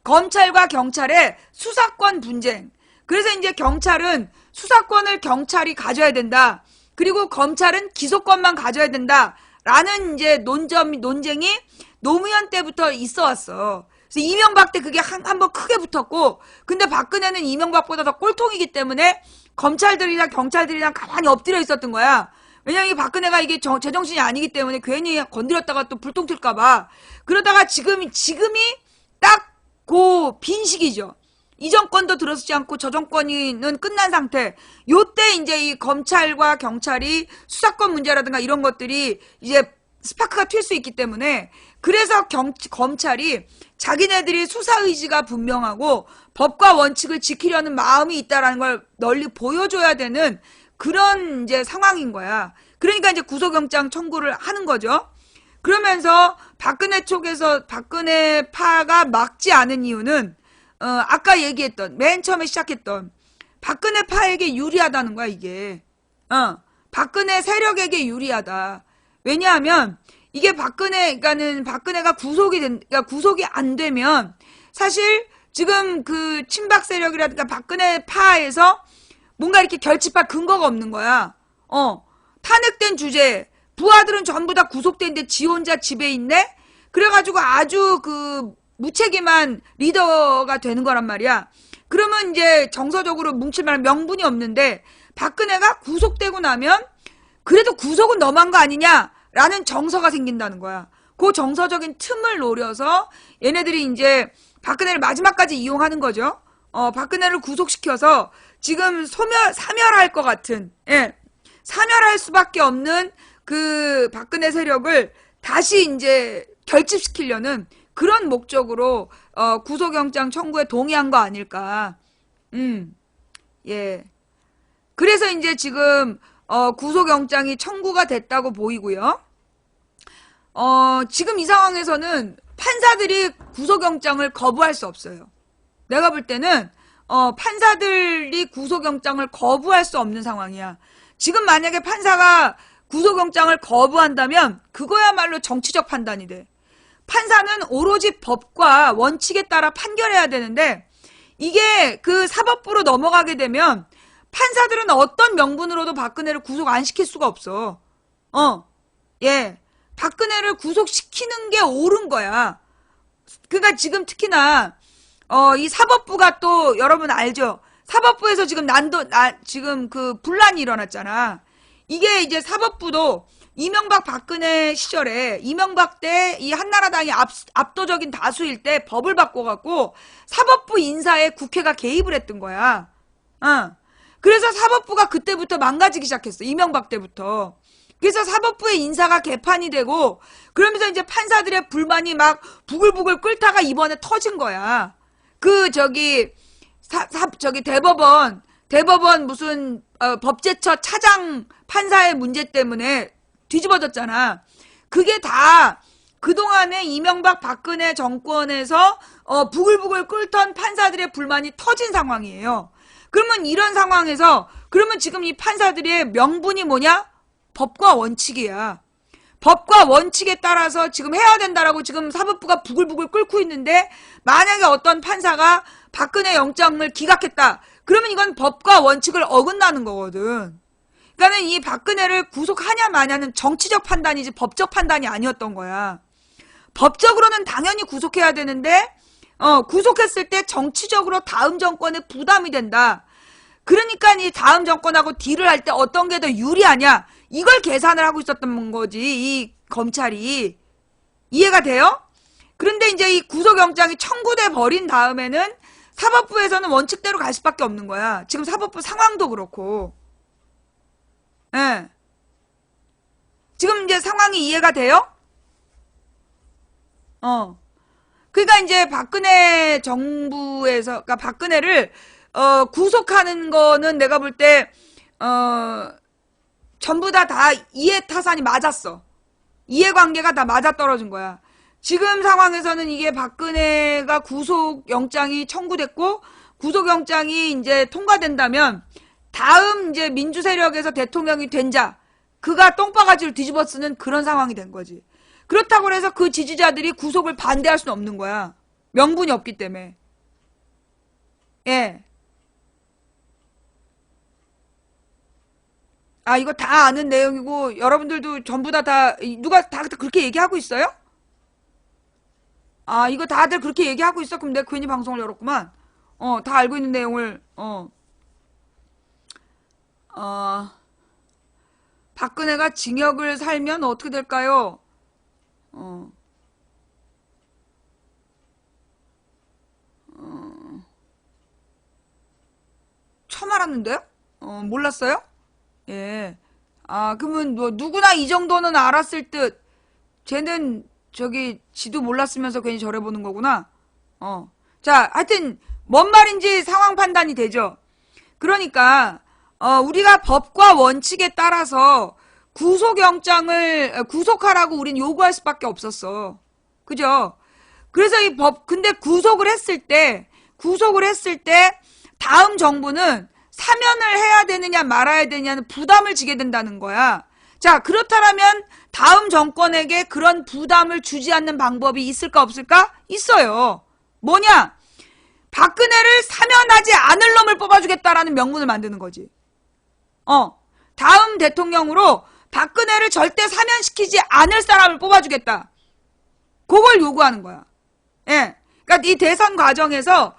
검찰과 경찰의 수사권 분쟁. 그래서 이제 경찰은 수사권을 경찰이 가져야 된다. 그리고 검찰은 기소권만 가져야 된다. 라는 이제 논쟁이 노무현 때부터 있어 왔어. 그래서 이명박 때 그게 한번 크게 붙었고, 근데 박근혜는 이명박보다 더 꼴통이기 때문에 검찰들이랑 경찰들이랑 가만히 엎드려 있었던 거야. 왜냐면 이 박근혜가 이게 제정신이 아니기 때문에 괜히 건드렸다가 또 불똥 튈까봐. 그러다가 지금이 딱 빈 시기죠. 이 정권도 들어서지 않고 저 정권은 끝난 상태. 요때 이제 이 검찰과 경찰이 수사권 문제라든가 이런 것들이 이제 스파크가 튈 수 있기 때문에, 그래서 검찰이 자기네들이 수사 의지가 분명하고 법과 원칙을 지키려는 마음이 있다라는 걸 널리 보여줘야 되는 그런 이제 상황인 거야. 그러니까 이제 구속영장 청구를 하는 거죠. 그러면서 박근혜 쪽에서 박근혜 파가 막지 않은 이유는 아까 얘기했던, 맨 처음에 시작했던, 박근혜 파에게 유리하다는 거야, 이게. 박근혜 세력에게 유리하다. 왜냐하면, 이게 그러니까는 박근혜가 그러니까 구속이 안 되면, 사실, 지금 그 친박 세력이라든가 박근혜 파에서 뭔가 이렇게 결집할 근거가 없는 거야. 탄핵된 주제, 부하들은 전부 다 구속된데 지 혼자 집에 있네? 그래가지고 아주 그 무책임한 리더가 되는 거란 말이야. 그러면 이제 정서적으로 뭉칠 만한 명분이 없는데 박근혜가 구속되고 나면 그래도 구속은 너무한 거 아니냐라는 정서가 생긴다는 거야. 그 정서적인 틈을 노려서 얘네들이 이제 박근혜를 마지막까지 이용하는 거죠. 박근혜를 구속시켜서 지금 사멸할 것 같은, 예, 사멸할 수밖에 없는 그 박근혜 세력을 다시 이제 결집시키려는 그런 목적으로 구속영장 청구에 동의한 거 아닐까. 예. 그래서 이제 지금 구속영장이 청구가 됐다고 보이고요. 지금 이 상황에서는 판사들이 구속영장을 거부할 수 없어요. 내가 볼 때는 판사들이 구속영장을 거부할 수 없는 상황이야. 지금 만약에 판사가 구속영장을 거부한다면 그거야말로 정치적 판단이 돼. 판사는 오로지 법과 원칙에 따라 판결해야 되는데 이게 그 사법부로 넘어가게 되면 판사들은 어떤 명분으로도 박근혜를 구속 안 시킬 수가 없어. 예. 박근혜를 구속시키는 게 옳은 거야. 그러니까 지금 특히나 이 사법부가 또 여러분 알죠? 사법부에서 지금 지금 그 분란이 일어났잖아. 이게 이제 사법부도 이명박 박근혜 시절에 이명박 때 이 한나라당이 압도적인 다수일 때 법을 바꿔갖고 사법부 인사에 국회가 개입을 했던 거야. 그래서 사법부가 그때부터 망가지기 시작했어. 이명박 때부터. 그래서 사법부의 인사가 개판이 되고 그러면서 이제 판사들의 불만이 막 부글부글 끓다가 이번에 터진 거야. 저기 대법원 무슨 법제처 차장 판사의 문제 때문에 뒤집어졌잖아. 그게 다 그동안에 이명박 박근혜 정권에서 부글부글 끓던 판사들의 불만이 터진 상황이에요. 그러면 이런 상황에서 그러면 지금 이 판사들의 명분이 뭐냐? 법과 원칙이야. 법과 원칙에 따라서 지금 해야 된다라고 지금 사법부가 부글부글 끓고 있는데 만약에 어떤 판사가 박근혜 영장을 기각했다. 그러면 이건 법과 원칙을 어긋나는 거거든. 그러니까 이 박근혜를 구속하냐 마냐는 정치적 판단이지 법적 판단이 아니었던 거야. 법적으로는 당연히 구속해야 되는데 구속했을 때 정치적으로 다음 정권에 부담이 된다. 그러니까 이 다음 정권하고 딜을 할 때 어떤 게 더 유리하냐 이걸 계산을 하고 있었던 거지 이 검찰이. 이해가 돼요? 그런데 이제 이 구속영장이 청구돼 버린 다음에는 사법부에서는 원칙대로 갈 수밖에 없는 거야. 지금 사법부 상황도 그렇고. 예. 지금 이제 상황이 이해가 돼요? 그러니까 이제 박근혜 정부에서, 그러니까 박근혜를, 구속하는 거는 내가 볼 때, 전부 다 이해타산이 맞았어. 이해관계가 다 맞아떨어진 거야. 지금 상황에서는 이게 박근혜가 구속영장이 청구됐고, 구속영장이 이제 통과된다면, 다음 이제 민주세력에서 대통령이 된 자, 그가 똥바가지를 뒤집어 쓰는 그런 상황이 된 거지. 그렇다고 해서 그 지지자들이 구속을 반대할 수는 없는 거야. 명분이 없기 때문에. 예. 이거 다 아는 내용이고, 여러분들도 전부 누가 다 그렇게 얘기하고 있어요? 이거 다들 그렇게 얘기하고 있어? 그럼 내가 괜히 방송을 열었구만. 다 알고 있는 내용을, 박근혜가 징역을 살면 어떻게 될까요? 처음 알았는데요? 몰랐어요? 예. 그러면 뭐 누구나 이 정도는 알았을 듯. 쟤는 지도 몰랐으면서 괜히 저래보는 거구나. 자, 하여튼 뭔 말인지 상황 판단이 되죠. 그러니까 우리가 법과 원칙에 따라서 구속영장을 구속하라고 우린 요구할 수밖에 없었어. 그죠? 그래서 근데 구속을 했을 때 구속을 했을 때 다음 정부는 사면을 해야 되느냐 말아야 되느냐는 부담을 지게 된다는 거야. 자, 그렇다면 다음 정권에게 그런 부담을 주지 않는 방법이 있을까 없을까? 있어요. 뭐냐? 박근혜를 사면하지 않을 놈을 뽑아주겠다라는 명분을 만드는 거지. 다음 대통령으로 박근혜를 절대 사면시키지 않을 사람을 뽑아주겠다. 그걸 요구하는 거야. 예. 그러니까 이 대선 과정에서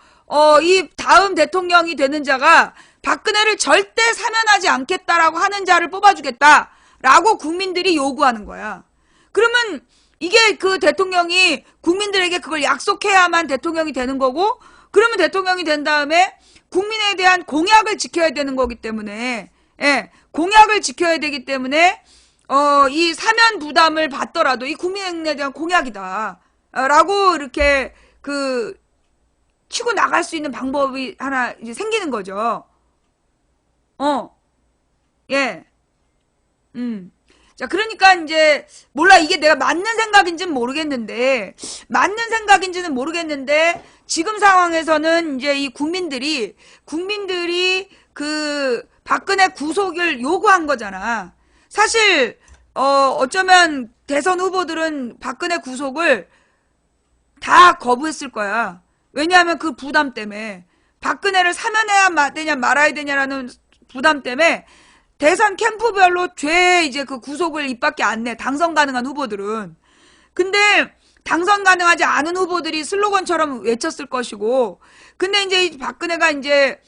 이 다음 대통령이 되는 자가 박근혜를 절대 사면하지 않겠다라고 하는 자를 뽑아주겠다라고 국민들이 요구하는 거야. 그러면 이게 그 대통령이 국민들에게 그걸 약속해야만 대통령이 되는 거고, 그러면 대통령이 된 다음에 국민에 대한 공약을 지켜야 되는 거기 때문에, 예, 공약을 지켜야 되기 때문에 이 사면 부담을 받더라도 이 국민에 대한 공약이다 라고 이렇게 치고 나갈 수 있는 방법이 하나 이제 생기는 거죠. 예. 자, 그러니까 이제 몰라, 이게 내가 맞는 생각인지는 모르겠는데 지금 상황에서는 이제 이 국민들이 그 박근혜 구속을 요구한 거잖아. 사실 어쩌면 대선 후보들은 박근혜 구속을 다 거부했을 거야. 왜냐하면 그 부담 때문에, 박근혜를 사면해야 되냐 말아야 되냐라는 부담 때문에 대선 캠프별로 이제 그 구속을 입 밖에 안 내. 당선 가능한 후보들은. 근데 당선 가능하지 않은 후보들이 슬로건처럼 외쳤을 것이고, 근데 이제 이 박근혜가 이제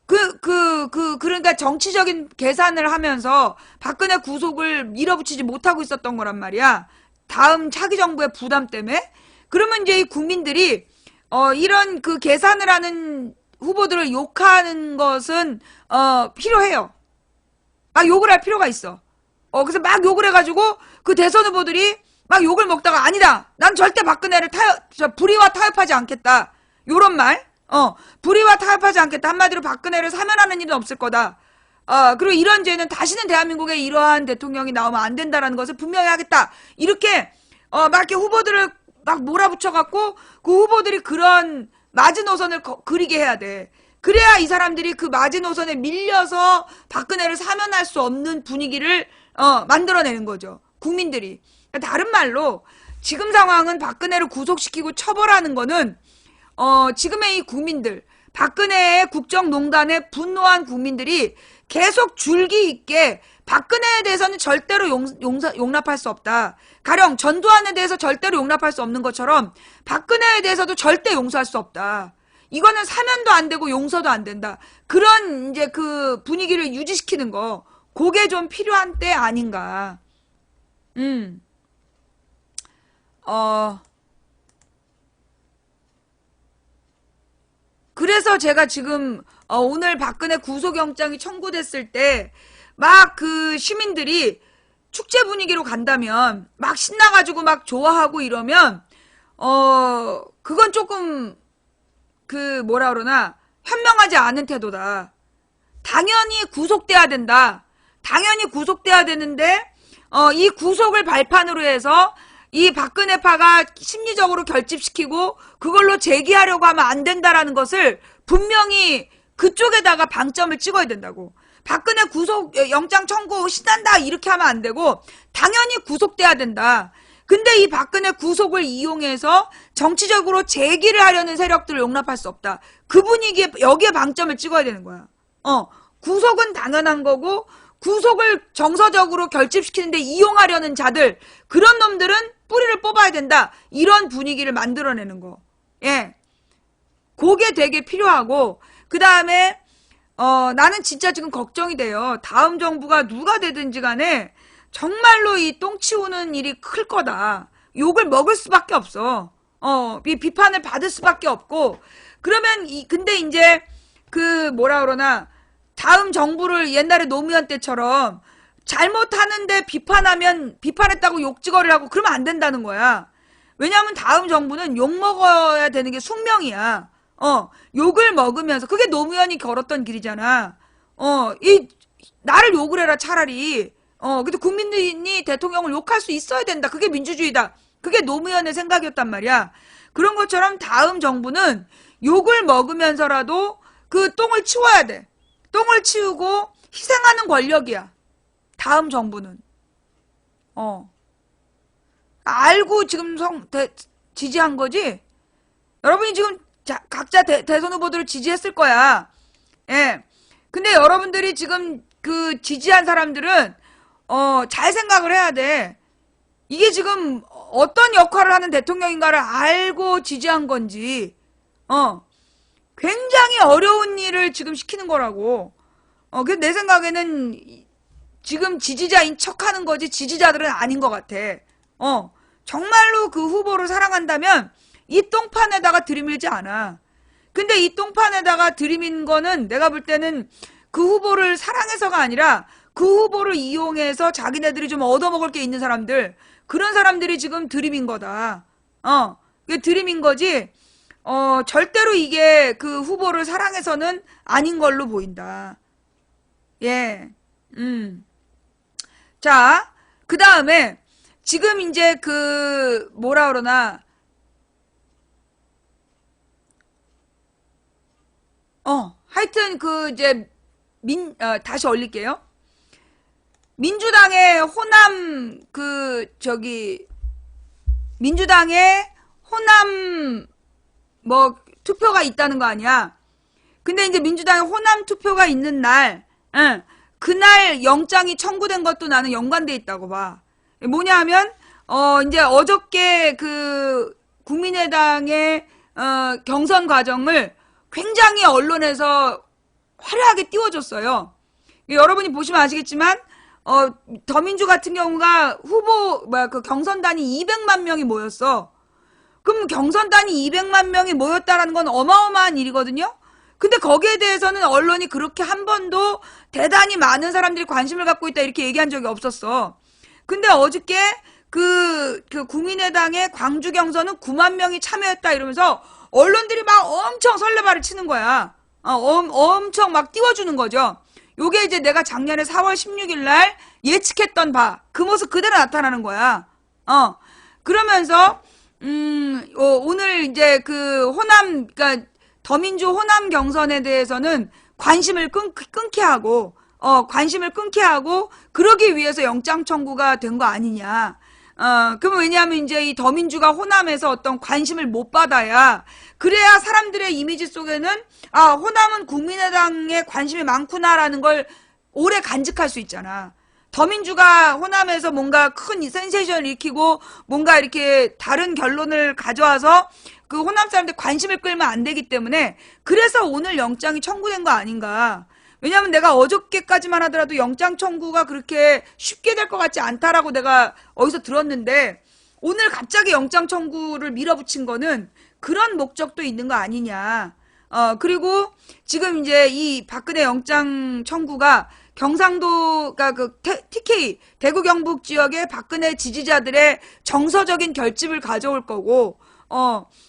그러니까 정치적인 계산을 하면서 박근혜 구속을 밀어붙이지 못하고 있었던 거란 말이야. 다음 차기 정부의 부담 때문에. 그러면 이제 이 국민들이 이런 그 계산을 하는 후보들을 욕하는 것은 필요해요. 막 욕을 할 필요가 있어. 그래서 막 욕을 해가지고 그 대선 후보들이 막 욕을 먹다가, 아니다, 난 절대 박근혜를 불의와 타협하지 않겠다, 요런 말, 불의와 타협하지 않겠다, 한마디로 박근혜를 사면하는 일은 없을 거다, 그리고 이런 죄는 다시는 대한민국에 이러한 대통령이 나오면 안 된다라는 것을 분명히 하겠다, 이렇게 막 이렇게 후보들을 막 몰아붙여갖고 그 후보들이 그런 마지노선을 그리게 해야 돼. 그래야 이 사람들이 그 마지노선에 밀려서 박근혜를 사면할 수 없는 분위기를 만들어내는 거죠, 국민들이. 다른 말로 지금 상황은 박근혜를 구속시키고 처벌하는 거는 지금의 이 국민들, 박근혜의 국정농단에 분노한 국민들이 계속 줄기 있게 박근혜에 대해서는 절대로 용납할 수 없다. 가령 전두환에 대해서 절대로 용납할 수 없는 것처럼 박근혜에 대해서도 절대 용서할 수 없다. 이거는 사면도 안 되고 용서도 안 된다. 그런 이제 그 분위기를 유지시키는 거, 그게 좀 필요한 때 아닌가. 그래서 제가 지금 오늘 박근혜 구속영장이 청구됐을 때 막 그 시민들이 축제 분위기로 간다면, 막 신나가지고 막 좋아하고 이러면 그건 조금 뭐라 그러나 현명하지 않은 태도다. 당연히 구속돼야 된다. 당연히 구속돼야 되는데 이 구속을 발판으로 해서 이 박근혜파가 심리적으로 결집시키고 그걸로 재기하려고 하면 안 된다라는 것을 분명히 그쪽에다가 방점을 찍어야 된다고. 박근혜 구속 영장 청구 신난다 이렇게 하면 안 되고 당연히 구속돼야 된다. 근데 이 박근혜 구속을 이용해서 정치적으로 재기를 하려는 세력들을 용납할 수 없다. 그 분위기에 여기에 방점을 찍어야 되는 거야. 구속은 당연한 거고 구속을 정서적으로 결집시키는데 이용하려는 자들, 그런 놈들은 뿌리를 뽑아야 된다. 이런 분위기를 만들어내는 거. 예. 그게 되게 필요하고, 그 다음에 나는 진짜 지금 걱정이 돼요. 다음 정부가 누가 되든지 간에 정말로 이 똥 치우는 일이 클 거다. 욕을 먹을 수밖에 없어. 이 비판을 받을 수밖에 없고. 그러면 근데 이제 뭐라 그러나 다음 정부를 옛날에 노무현 때처럼 잘못하는데 비판했다고 욕지거리를 하고 그러면 안 된다는 거야. 왜냐하면 다음 정부는 욕 먹어야 되는 게 숙명이야. 욕을 먹으면서, 그게 노무현이 걸었던 길이잖아. 나를 욕을 해라 차라리. 근데 국민들이 대통령을 욕할 수 있어야 된다. 그게 민주주의다. 그게 노무현의 생각이었단 말이야. 그런 것처럼 다음 정부는 욕을 먹으면서라도 그 똥을 치워야 돼. 똥을 치우고 희생하는 권력이야. 다음 정부는. 알고 지금 지지한 거지? 여러분이 지금 각자 대선 후보들을 지지했을 거야. 예. 근데 여러분들이 지금 그 지지한 사람들은 잘 생각을 해야 돼. 이게 지금 어떤 역할을 하는 대통령인가를 알고 지지한 건지, 굉장히 어려운 일을 지금 시키는 거라고. 그래서 내 생각에는 지금 지지자인 척 하는 거지 지지자들은 아닌 것 같아. 정말로 그 후보를 사랑한다면 이 똥판에다가 들이밀지 않아. 근데 이 똥판에다가 들이민 거는 내가 볼 때는 그 후보를 사랑해서가 아니라 그 후보를 이용해서 자기네들이 좀 얻어먹을 게 있는 사람들, 그런 사람들이 지금 들이민 거다. 이게 들이민 거지, 절대로 이게 그 후보를 사랑해서는 아닌 걸로 보인다. 예. 자, 그 다음에 지금 이제 그 뭐라 그러나 하여튼 그 이제 다시 올릴게요. 민주당의 호남 민주당의 호남 뭐 투표가 있다는 거 아니야. 근데 이제 민주당의 호남 투표가 있는 날, 그날 영장이 청구된 것도 나는 연관돼 있다고 봐. 뭐냐 하면 이제 어저께 그 국민의당의 경선 과정을 굉장히 언론에서 화려하게 띄워줬어요. 여러분이 보시면 아시겠지만 더민주 같은 경우가 그 경선단이 200만 명이 모였어. 그럼 경선단이 200만 명이 모였다라는 건 어마어마한 일이거든요. 근데 거기에 대해서는 언론이 그렇게 한 번도 대단히 많은 사람들이 관심을 갖고 있다 이렇게 얘기한 적이 없었어. 근데 어저께 그 국민의당의 광주 경선은 9만 명이 참여했다 이러면서 언론들이 막 엄청 설레발을 치는 거야. 엄청 막 띄워주는 거죠. 요게 이제 내가 작년에 4월 16일 날 예측했던 그 모습 그대로 나타나는 거야. 그러면서 오늘 이제 그 그러니까 더민주 호남 경선에 대해서는 관심을 끊게 하고 그러기 위해서 영장 청구가 된 거 아니냐. 그럼 왜냐하면 이제 이 더민주가 호남에서 어떤 관심을 못 받아야, 그래야 사람들의 이미지 속에는 호남은 국민의당에 관심이 많구나라는 걸 오래 간직할 수 있잖아. 더민주가 호남에서 뭔가 큰 센세이션을 일으키고 뭔가 이렇게 다른 결론을 가져와서 그 호남 사람들 관심을 끌면 안 되기 때문에, 그래서 오늘 영장이 청구된 거 아닌가. 왜냐면 내가 어저께까지만 하더라도 영장 청구가 그렇게 쉽게 될 것 같지 않다라고 내가 어디서 들었는데, 오늘 갑자기 영장 청구를 밀어붙인 거는 그런 목적도 있는 거 아니냐. 그리고 지금 이제 이 박근혜 영장 청구가 경상도가 TK 대구 경북 지역의 박근혜 지지자들의 정서적인 결집을 가져올 거고,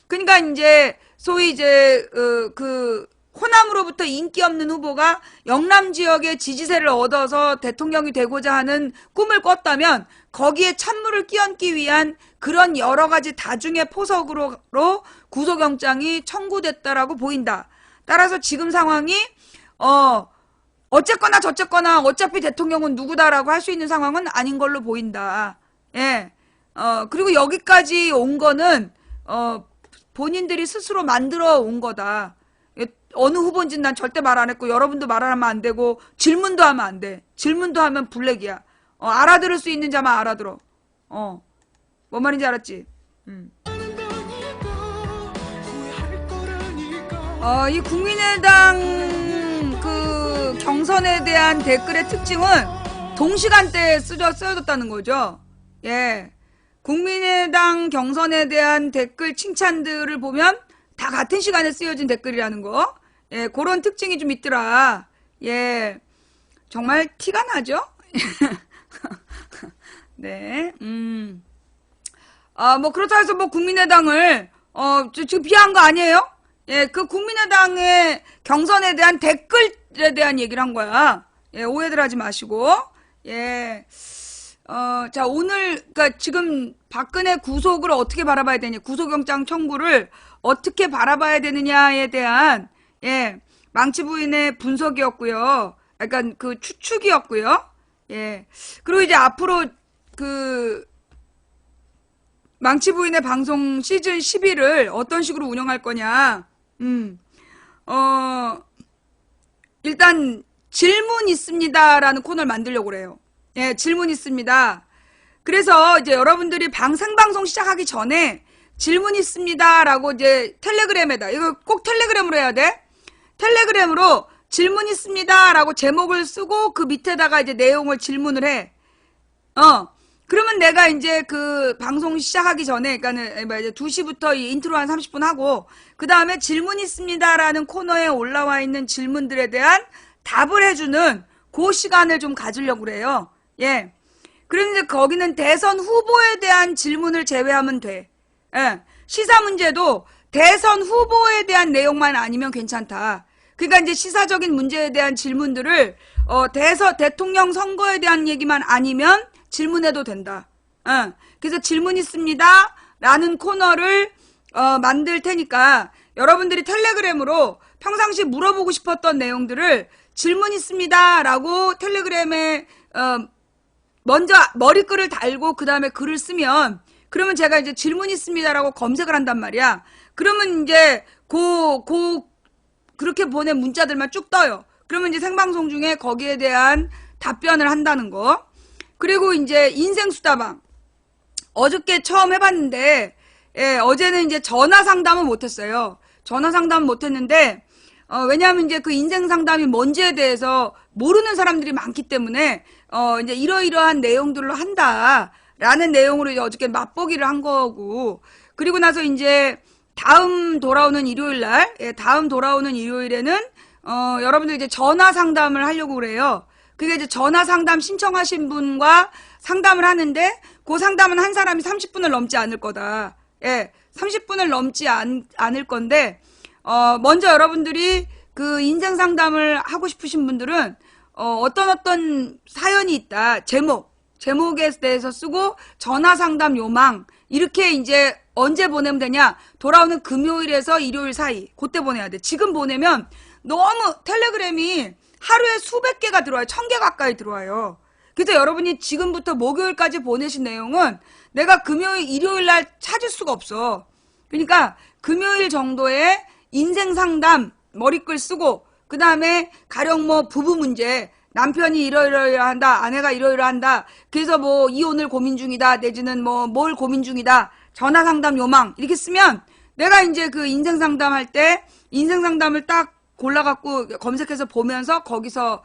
그러니까 이제 소위 이제 호남으로부터 인기 없는 후보가 영남 지역의 지지세를 얻어서 대통령이 되고자 하는 꿈을 꿨다면 거기에 찬물을 끼얹기 위한 그런 여러 가지 다중의 포석으로 구속영장이 청구됐다라고 보인다. 따라서 지금 상황이 어쨌거나 저쨌거나 어차피 대통령은 누구다라고 할 수 있는 상황은 아닌 걸로 보인다. 예. 그리고 여기까지 온 거는 본인들이 스스로 만들어 온 거다. 어느 후보인지는 난 절대 말 안 했고, 여러분도 말 안 하면 안 되고, 질문도 하면 안 돼. 질문도 하면 블랙이야. 알아들을 수 있는 자만 알아들어. 뭔 말인지 알았지? 이 국민의당 그 경선에 대한 댓글의 특징은 동시간대에 쓰여졌다는 거죠. 예. 국민의당 경선에 대한 댓글 칭찬들을 보면 다 같은 시간에 쓰여진 댓글이라는 거. 예, 그런 특징이 좀 있더라. 예. 정말 티가 나죠? 네. 뭐 그렇다 해서 뭐 국민의당을 지금 비하한 거 아니에요? 예, 그 국민의당의 경선에 대한 댓글에 대한 얘기를 한 거야. 예, 오해들 하지 마시고. 예. 자, 오늘, 그니까 지금 박근혜 구속을 어떻게 바라봐야 되냐, 구속영장 청구를 어떻게 바라봐야 되느냐에 대한, 예, 망치 부인의 분석이었고요. 약간 그 추측이었고요. 예. 그리고 이제 앞으로 그, 망치 부인의 방송 시즌 11을 어떤 식으로 운영할 거냐, 어, 일단, 질문 있습니다라는 코너를 만들려고 그래요. 예, 질문 있습니다. 그래서 이제 여러분들이 생방송 시작하기 전에 질문 있습니다라고 이제 텔레그램에다, 이거 꼭 텔레그램으로 해야 돼? 텔레그램으로 질문 있습니다라고 제목을 쓰고 그 밑에다가 이제 내용을 질문을 해. 그러면 내가 이제 그 방송 시작하기 전에, 그러니까는 이제 2시부터 이 인트로 한 30분 하고, 그 다음에 질문 있습니다라는 코너에 올라와 있는 질문들에 대한 답을 해주는 그 시간을 좀 가지려고 그래요. 예. 그럼 이제 거기는 대선 후보에 대한 질문을 제외하면 돼. 예. 시사 문제도 대선 후보에 대한 내용만 아니면 괜찮다. 그러니까 이제 시사적인 문제에 대한 질문들을, 대통령 선거에 대한 얘기만 아니면 질문해도 된다. 그래서 질문 있습니다. 라는 코너를, 만들 테니까 여러분들이 텔레그램으로 평상시 물어보고 싶었던 내용들을 질문 있습니다. 라고 텔레그램에, 먼저 머리글을 달고 그 다음에 글을 쓰면, 그러면 제가 이제 질문 있습니다라고 검색을 한단 말이야. 그러면 이제 그렇게 보낸 문자들만 쭉 떠요. 그러면 이제 생방송 중에 거기에 대한 답변을 한다는 거. 그리고 이제 인생수다방. 어저께 처음 해봤는데, 예, 어제는 이제 전화 상담은 못했어요. 전화 상담은 못했는데, 왜냐하면 이제 그 인생 상담이 뭔지에 대해서 모르는 사람들이 많기 때문에, 이제 이러이러한 내용들로 한다라는 내용으로 이제 어저께 맛보기를 한 거고, 그리고 나서 이제 다음 돌아오는 일요일날, 예, 다음 돌아오는 일요일에는, 여러분들 이제 전화 상담을 하려고 그래요. 그게 이제 전화 상담 신청하신 분과 상담을 하는데, 그 상담은 한 사람이 30분을 넘지 않을 거다. 예, 30분을 넘지 않을 건데, 먼저 여러분들이 그 인생 상담을 하고 싶으신 분들은, 어떤 사연이 있다. 제목에 대해서 쓰고, 전화 상담 요망. 이렇게 이제 언제 보내면 되냐? 돌아오는 금요일에서 일요일 사이. 그때 보내야 돼. 지금 보내면 너무 텔레그램이 하루에 수백 개가 들어와요. 1000개 가까이 들어와요. 그래서 여러분이 지금부터 목요일까지 보내신 내용은 내가 금요일, 일요일 날 찾을 수가 없어. 그러니까 금요일 정도에 인생 상담 머리글 쓰고, 그 다음에 가령 뭐 부부 문제, 남편이 이러이러한다, 아내가 이러이러한다, 그래서 뭐 이혼을 고민 중이다, 내지는 뭐 뭘 고민 중이다, 전화 상담 요망, 이렇게 쓰면 내가 이제 그 인생 상담할 때 인생 상담을 딱 골라갖고 검색해서 보면서 거기서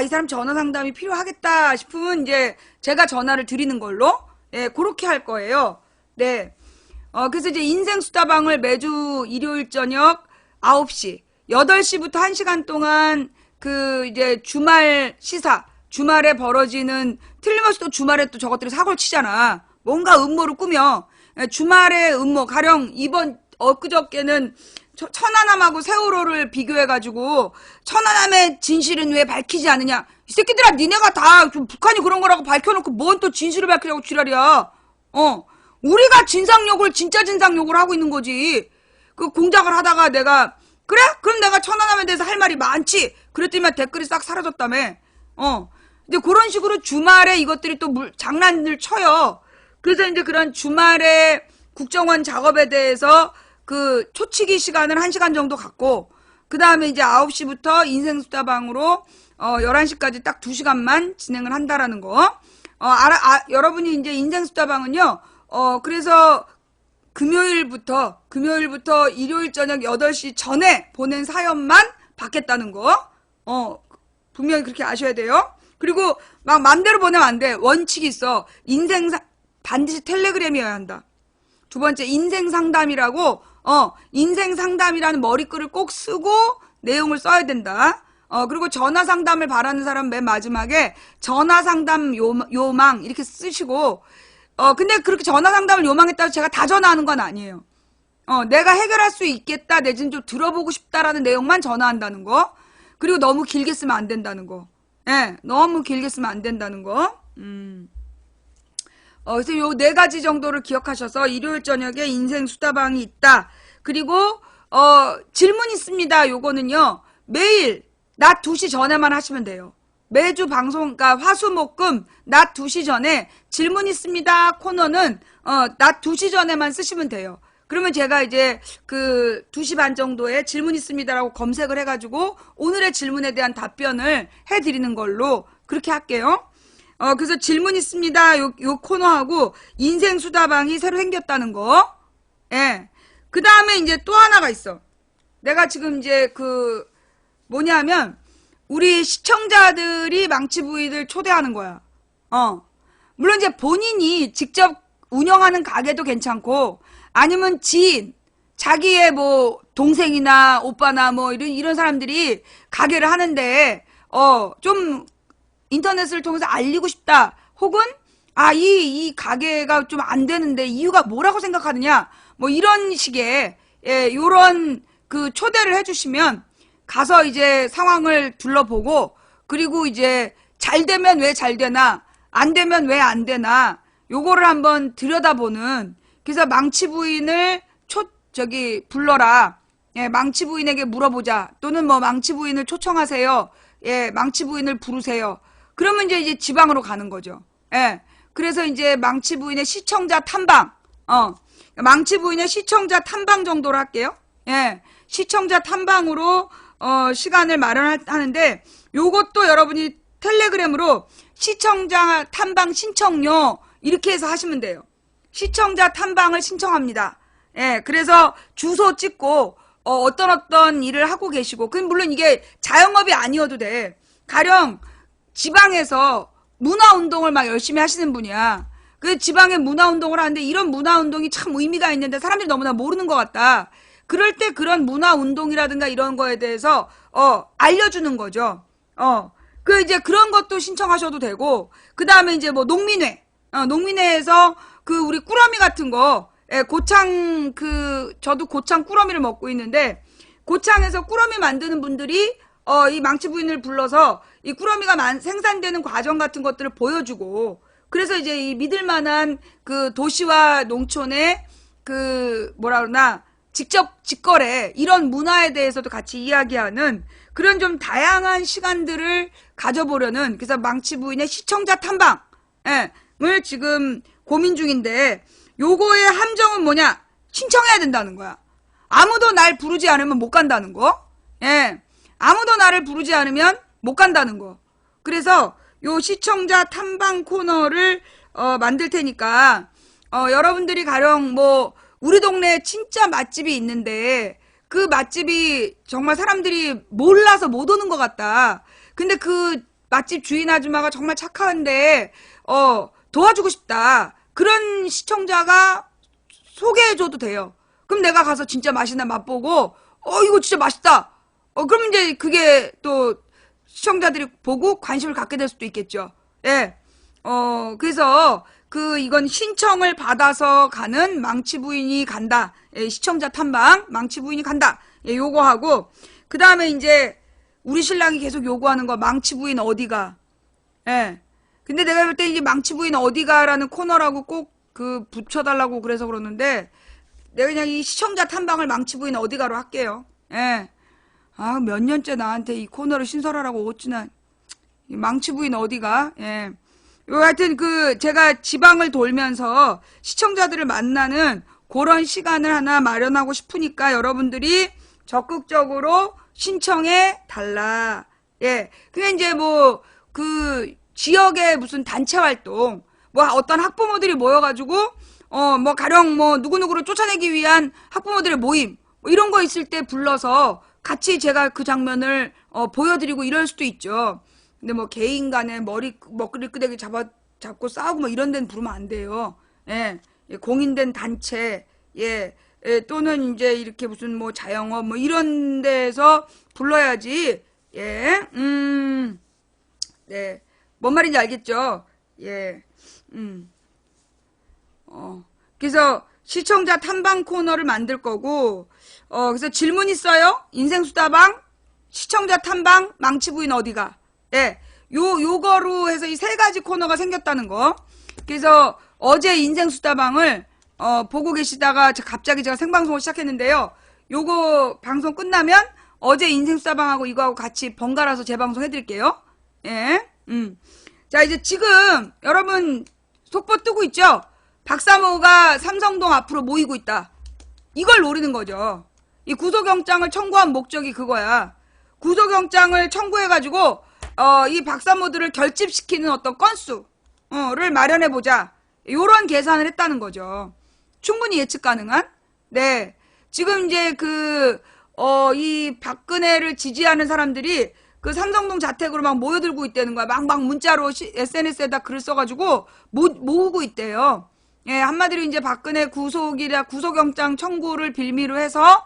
이 사람 전화 상담이 필요하겠다 싶으면 이제 제가 전화를 드리는 걸로, 예, 그렇게 할 거예요. 네. 그래서 이제 인생 수다방을 매주 일요일 저녁 9시, 8시부터 1시간 동안 이제 주말 시사, 주말에 벌어지는, 틀림없이 또 주말에 또 저것들이 사고를 치잖아. 뭔가 음모를 꾸며. 주말에 음모, 가령 엊그저께는 천안함하고 세월호를 비교해가지고, 천안함의 진실은 왜 밝히지 않느냐. 이 새끼들아, 니네가 다 북한이 그런 거라고 밝혀놓고 뭔 또 진실을 밝히려고 지랄이야. 우리가 진짜 진상욕을 하고 있는 거지. 그 공작을 하다가 내가, 그래? 그럼 내가 천안함에 대해서 할 말이 많지. 그랬더니 댓글이 싹 사라졌다며. 이제 그런 식으로 주말에 이것들이 또 장난을 쳐요. 그래서 이제 그런 주말에 국정원 작업에 대해서 그 초치기 시간을 1시간 정도 갖고, 그 다음에 이제 9시부터 인생수다방으로 11시까지 딱 2시간만 진행을 한다라는 거. 여러분이 이제 인생수다방은요, 그래서 금요일부터 일요일 저녁 8시 전에 보낸 사연만 받겠다는 거. 분명히 그렇게 아셔야 돼요. 그리고 막 맘대로 보내면 안 돼. 원칙이 있어. 반드시 텔레그램이어야 한다. 두 번째, 인생 상담이라고, 인생 상담이라는 머리글을 꼭 쓰고 내용을 써야 된다. 그리고 전화 상담을 바라는 사람 맨 마지막에 전화 상담 요망 이렇게 쓰시고, 근데 그렇게 전화 상담을 요망했다고 제가 다 전화하는 건 아니에요. 내가 해결할 수 있겠다, 내지는 좀 들어보고 싶다라는 내용만 전화한다는 거. 그리고 너무 길게 쓰면 안 된다는 거. 예, 너무 길게 쓰면 안 된다는 거. 그래서 요 네 가지 정도를 기억하셔서 일요일 저녁에 인생 수다방이 있다. 그리고 질문 있습니다. 요거는요. 매일 낮 2시 전에만 하시면 돼요. 매주 방송, 그러니까 화수목금 낮 2시 전에 질문 있습니다. 코너는 낮 2시 전에만 쓰시면 돼요. 그러면 제가 이제 그 2시 반 정도에 질문 있습니다라고 검색을 해가지고 오늘의 질문에 대한 답변을 해드리는 걸로 그렇게 할게요. 그래서 질문 있습니다. 요 코너하고 인생 수다방이 새로 생겼다는 거. 예. 그 다음에 이제 또 하나가 있어. 내가 지금 이제 뭐냐면, 우리 시청자들이 망치부인을 초대하는 거야. 물론 이제 본인이 직접 운영하는 가게도 괜찮고, 아니면 지인, 자기의 뭐, 동생이나 오빠나 뭐, 이런 사람들이 가게를 하는데, 좀, 인터넷을 통해서 알리고 싶다. 혹은, 이 가게가 좀 안 되는데, 이유가 뭐라고 생각하느냐. 뭐, 이런 식의, 요런, 초대를 해주시면, 가서 이제 상황을 둘러보고, 그리고 이제, 잘 되면 왜 잘 되나, 안 되면 왜 안 되나, 요거를 한번 들여다보는, 그래서 망치부인을 불러라. 예, 망치부인에게 물어보자. 또는 뭐 망치부인을 초청하세요. 예, 망치부인을 부르세요. 그러면 이제 지방으로 가는 거죠. 예. 그래서 이제 망치부인의 시청자 탐방. 망치부인의 시청자 탐방 정도로 할게요. 예. 시청자 탐방으로, 시간을 마련하는데, 요것도 여러분이 텔레그램으로 시청자 탐방 신청요, 이렇게 해서 하시면 돼요. 시청자 탐방을 신청합니다. 예, 그래서 주소 찍고, 어떤 일을 하고 계시고, 물론 이게 자영업이 아니어도 돼. 가령, 지방에서 문화운동을 막 열심히 하시는 분이야. 그 지방에 문화운동을 하는데, 이런 문화운동이 참 의미가 있는데, 사람들이 너무나 모르는 것 같다. 그럴 때 그런 문화운동이라든가 이런 거에 대해서, 알려주는 거죠. 이제 그런 것도 신청하셔도 되고, 그 다음에 이제 뭐 농민회, 농민회에서 우리 꾸러미 같은 거, 예, 고창, 저도 고창 꾸러미를 먹고 있는데, 고창에서 꾸러미 만드는 분들이, 이 망치부인을 불러서, 이 꾸러미가 생산되는 과정 같은 것들을 보여주고, 그래서 이제 이 믿을만한 도시와 농촌의 뭐라 그러나, 직접 직거래, 이런 문화에 대해서도 같이 이야기하는 그런 좀 다양한 시간들을 가져보려는, 그래서 망치부인의 시청자 탐방, 을 지금 고민 중인데, 요거의 함정은 뭐냐? 신청해야 된다는 거야. 아무도 날 부르지 않으면 못 간다는 거. 예. 아무도 나를 부르지 않으면 못 간다는 거. 그래서 요 시청자 탐방 코너를 만들 테니까 여러분들이 가령 뭐 우리 동네에 진짜 맛집이 있는데 그 맛집이 정말 사람들이 몰라서 못 오는 것 같다. 근데 그 맛집 주인 아줌마가 정말 착한데 도와주고 싶다. 그런 시청자가 소개해줘도 돼요. 그럼 내가 가서 진짜 맛있나 맛보고, 이거 진짜 맛있다. 그럼 이제 그게 또 시청자들이 보고 관심을 갖게 될 수도 있겠죠. 예. 그래서 이건 신청을 받아서 가는 망치부인이 간다. 예, 시청자 탐방, 망치부인이 간다. 예, 요거 하고, 그 다음에 이제 우리 신랑이 계속 요구하는 거, 망치부인 어디가. 예. 근데 내가 볼 때 이게 망치부인 어디가라는 코너라고 꼭 붙여달라고 그래서 그러는데, 내가 그냥 이 시청자 탐방을 망치부인 어디가로 할게요. 예. 몇 년째 나한테 이 코너를 신설하라고 어찌나, 망치부인 어디가. 예. 하여튼 제가 지방을 돌면서 시청자들을 만나는 그런 시간을 하나 마련하고 싶으니까 여러분들이 적극적으로 신청해 달라. 예. 그게 이제 뭐, 지역의 무슨 단체 활동, 뭐 어떤 학부모들이 모여가지고, 뭐 가령 뭐 누구누구를 쫓아내기 위한 학부모들의 모임, 뭐 이런 거 있을 때 불러서 같이 제가 그 장면을, 보여드리고 이럴 수도 있죠. 근데 뭐 개인 간에 먹구리 끄대기 잡고 싸우고 뭐 이런 데는 부르면 안 돼요. 예. 예, 공인된 단체, 예. 예, 또는 이제 이렇게 무슨 뭐 자영업 뭐 이런 데서 불러야지. 예. 네. 뭔 말인지 알겠죠? 예. 그래서 시청자 탐방 코너를 만들 거고, 그래서 질문 있어요? 인생수다방, 시청자 탐방, 망치부인 어디가? 예. 요거로 해서 이 세 가지 코너가 생겼다는 거. 그래서, 어제 인생수다방을 보고 계시다가 갑자기 제가 생방송을 시작했는데요. 요거 방송 끝나면 어제 인생수다방하고 이거하고 같이 번갈아서 재방송 해드릴게요. 예. 자, 이제 지금 여러분 속보 뜨고 있죠? 박사모가 삼성동 앞으로 모이고 있다. 이걸 노리는 거죠. 이 구속영장을 청구한 목적이 그거야. 구속영장을 청구해가지고 이 박사모들을 결집시키는 어떤 건수를 마련해보자. 요런 계산을 했다는 거죠. 충분히 예측 가능한? 네. 지금 이제 이 박근혜를 지지하는 사람들이 그 삼성동 자택으로 막 모여들고 있다는 거야. 막 문자로 SNS에다 글을 써가지고 모으고 있대요. 예, 한마디로 이제 박근혜 구속영장 청구를 빌미로 해서,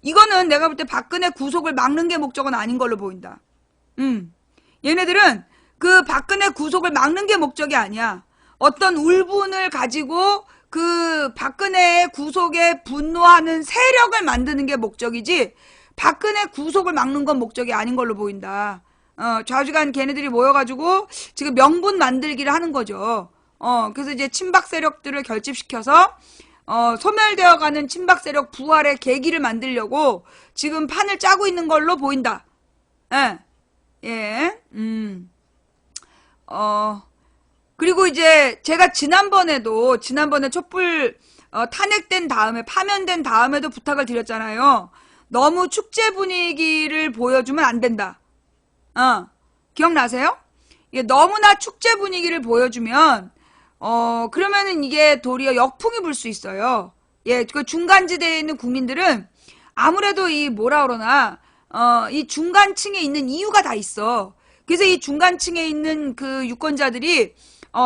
이거는 내가 볼 때 박근혜 구속을 막는 게 목적은 아닌 걸로 보인다. 얘네들은 그 박근혜 구속을 막는 게 목적이 아니야. 어떤 울분을 가지고 그 박근혜의 구속에 분노하는 세력을 만드는 게 목적이지, 박근혜 구속을 막는 건 목적이 아닌 걸로 보인다. 좌지간 걔네들이 모여가지고 지금 명분 만들기를 하는 거죠. 그래서 이제 친박 세력들을 결집시켜서 소멸되어가는 친박 세력 부활의 계기를 만들려고 지금 판을 짜고 있는 걸로 보인다. 예. 그리고 이제 제가 지난번에 촛불 탄핵된 다음에 파면된 다음에도 부탁을 드렸잖아요. 너무 축제 분위기를 보여주면 안 된다. 기억나세요? 이게 너무나 축제 분위기를 보여주면 그러면은 이게 도리어 역풍이 불 수 있어요. 예, 그 중간지대에 있는 국민들은 아무래도 이 뭐라 그러나 이 중간층에 있는 이유가 다 있어. 그래서 이 중간층에 있는 그 유권자들이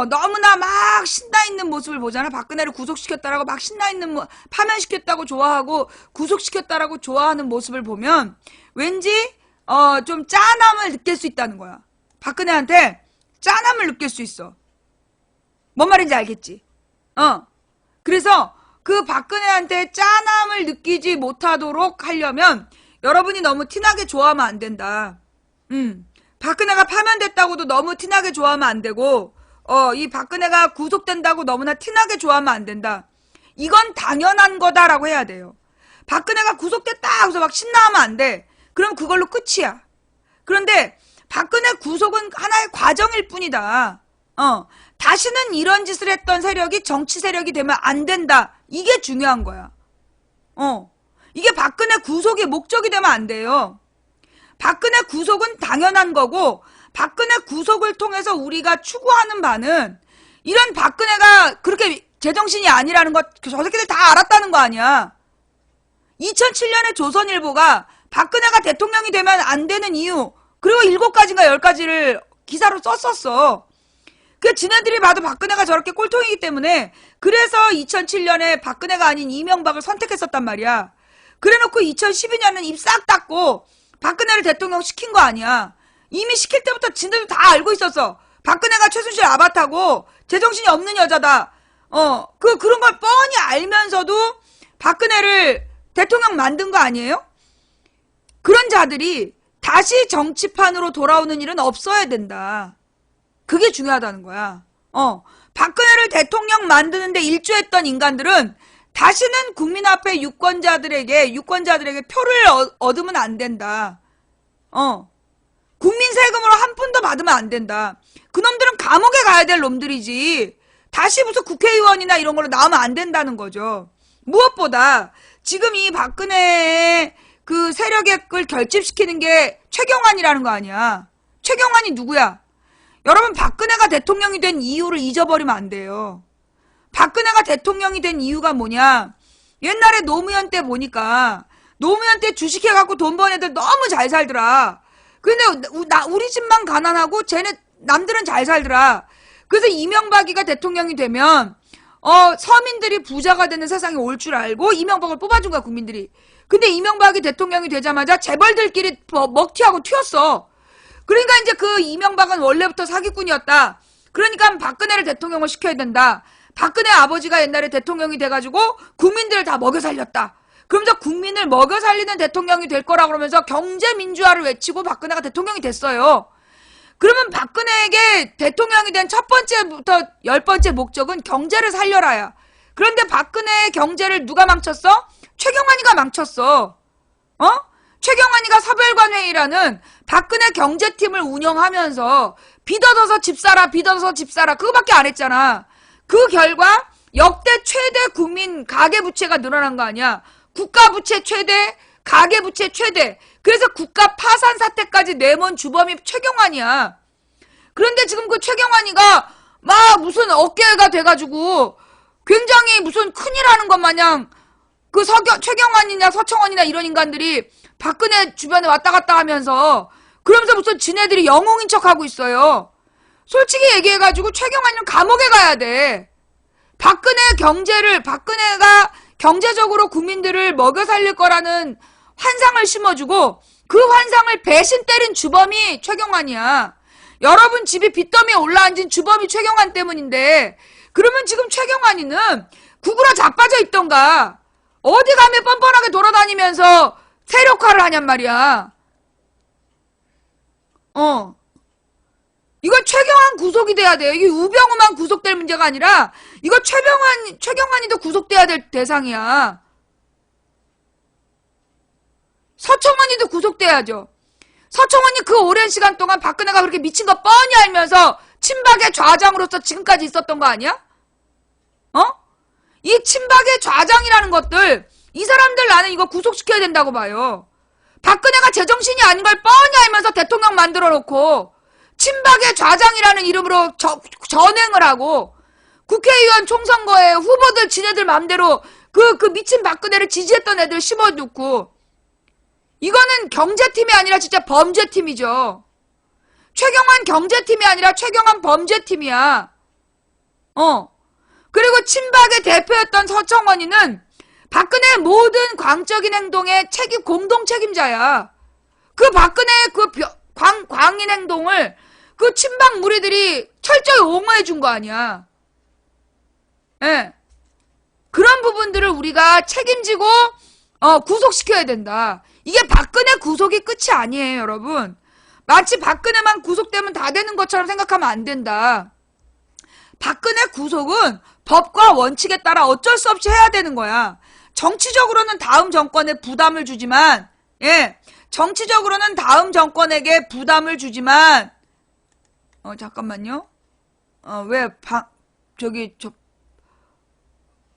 너무나 막 신나있는 모습을 보잖아. 박근혜를 구속시켰다라고 막 신나있는 파면시켰다고 좋아하고 구속시켰다라고 좋아하는 모습을 보면 왠지 좀 짠함을 느낄 수 있다는 거야. 박근혜한테 짠함을 느낄 수 있어. 뭔 말인지 알겠지? 그래서 그 박근혜한테 짠함을 느끼지 못하도록 하려면 여러분이 너무 티나게 좋아하면 안 된다. 박근혜가 파면됐다고도 너무 티나게 좋아하면 안 되고, 이 박근혜가 구속된다고 너무나 티나게 좋아하면 안 된다. 이건 당연한 거다라고 해야 돼요. 박근혜가 구속됐다 하고서 막 신나하면 안 돼. 그럼 그걸로 끝이야. 그런데 박근혜 구속은 하나의 과정일 뿐이다. 다시는 이런 짓을 했던 세력이 정치 세력이 되면 안 된다. 이게 중요한 거야. 이게 박근혜 구속의 목적이 되면 안 돼요. 박근혜 구속은 당연한 거고, 박근혜 구속을 통해서 우리가 추구하는 바는 이런 박근혜가 그렇게 제정신이 아니라는 것, 저 새끼들 다 알았다는 거 아니야. 2007년에 조선일보가 박근혜가 대통령이 되면 안 되는 이유, 그리고 7가지인가 10가지를 기사로 썼었어. 그 지네들이 봐도 박근혜가 저렇게 꼴통이기 때문에 그래서 2007년에 박근혜가 아닌 이명박을 선택했었단 말이야. 그래놓고 2012년은 입 싹 닫고 박근혜를 대통령 시킨 거 아니야. 이미 시킬 때부터 지네들 다 알고 있었어. 박근혜가 최순실 아바타고 제정신이 없는 여자다. 그런 걸 뻔히 알면서도 박근혜를 대통령 만든 거 아니에요? 그런 자들이 다시 정치판으로 돌아오는 일은 없어야 된다. 그게 중요하다는 거야. 박근혜를 대통령 만드는데 일조했던 인간들은 다시는 국민 앞에 유권자들에게 표를 얻으면 안 된다. 국민 세금으로 한 푼도 받으면 안 된다. 그놈들은 감옥에 가야 될 놈들이지. 다시 무슨 국회의원이나 이런 걸로 나오면 안 된다는 거죠. 무엇보다 지금 이 박근혜의 그 세력을 결집시키는 게 최경환이라는 거 아니야. 최경환이 누구야? 여러분, 박근혜가 대통령이 된 이유를 잊어버리면 안 돼요. 박근혜가 대통령이 된 이유가 뭐냐? 옛날에 노무현 때 보니까 노무현 때 주식해갖고 돈 번 애들 너무 잘 살더라. 근데 우리 집만 가난하고 남들은 잘 살더라. 그래서 이명박이가 대통령이 되면 서민들이 부자가 되는 세상이 올 줄 알고 이명박을 뽑아준 거야, 국민들이. 근데 이명박이 대통령이 되자마자 재벌들끼리 먹튀하고 튀었어. 그러니까 이제 그 이명박은 원래부터 사기꾼이었다. 그러니까 박근혜를 대통령을 시켜야 된다. 박근혜 아버지가 옛날에 대통령이 돼가지고 국민들을 다 먹여 살렸다. 그러면서 국민을 먹여 살리는 대통령이 될 거라 그러면서 경제민주화를 외치고 박근혜가 대통령이 됐어요. 그러면 박근혜에게 대통령이 된 첫 번째부터 10번째 목적은 경제를 살려라야. 그런데 박근혜의 경제를 누가 망쳤어? 최경환이가 망쳤어. 최경환이가 사별관회의라는 박근혜 경제팀을 운영하면서 빚어서 집 사라, 빚어서 집 사라, 그거밖에 안 했잖아. 그 결과 역대 최대 국민 가계부채가 늘어난 거 아니야. 국가부채 최대, 가계부채 최대. 그래서 국가 파산 사태까지 내몬 주범이 최경환이야. 그런데 지금 그 최경환이가 막 무슨 어깨가 돼가지고 굉장히 무슨 큰일 하는 것 마냥 그 최경환이냐 서청원이나 이런 인간들이 박근혜 주변에 왔다 갔다 하면서 그러면서 무슨 지네들이 영웅인 척하고 있어요. 솔직히 얘기해가지고 최경환이는 감옥에 가야 돼. 박근혜가 경제적으로 국민들을 먹여 살릴 거라는 환상을 심어주고 그 환상을 배신 때린 주범이 최경환이야. 여러분 집이 빚더미에 올라앉은 주범이 최경환 때문인데 그러면 지금 최경환이는 구구라 자빠져 있던가 어디 가면 뻔뻔하게 돌아다니면서 세력화를 하냔 말이야. 이건 최경환 구속이 돼야 돼. 이게 우병우만 구속될 문제가 아니라 이거 최경환이도 구속돼야 될 대상이야. 서청원이도 구속돼야죠. 서청원이 그 오랜 시간 동안 박근혜가 그렇게 미친 거 뻔히 알면서 친박의 좌장으로서 지금까지 있었던 거 아니야? 이 친박의 좌장이라는 것들 이 사람들 나는 이거 구속시켜야 된다고 봐요. 박근혜가 제정신이 아닌 걸 뻔히 알면서 대통령 만들어 놓고 친박의 좌장이라는 이름으로 전행을 하고 국회의원 총선거에 후보들 지네들 맘대로 그 미친 박근혜를 지지했던 애들 심어놓고 이거는 경제팀이 아니라 진짜 범죄팀이죠. 최경환 경제팀이 아니라 최경환 범죄팀이야. 그리고 친박의 대표였던 서청원이는 박근혜의 모든 광적인 행동의 공동 책임자야. 그 박근혜의 그 광인 행동을 그 친박 무리들이 철저히 옹호해 준 거 아니야. 예. 그런 부분들을 우리가 책임지고 구속시켜야 된다. 이게 박근혜 구속이 끝이 아니에요, 여러분. 마치 박근혜만 구속되면 다 되는 것처럼 생각하면 안 된다. 박근혜 구속은 법과 원칙에 따라 어쩔 수 없이 해야 되는 거야. 정치적으로는 다음 정권에 부담을 주지만, 정치적으로는 다음 정권에게 부담을 주지만, 잠깐만요.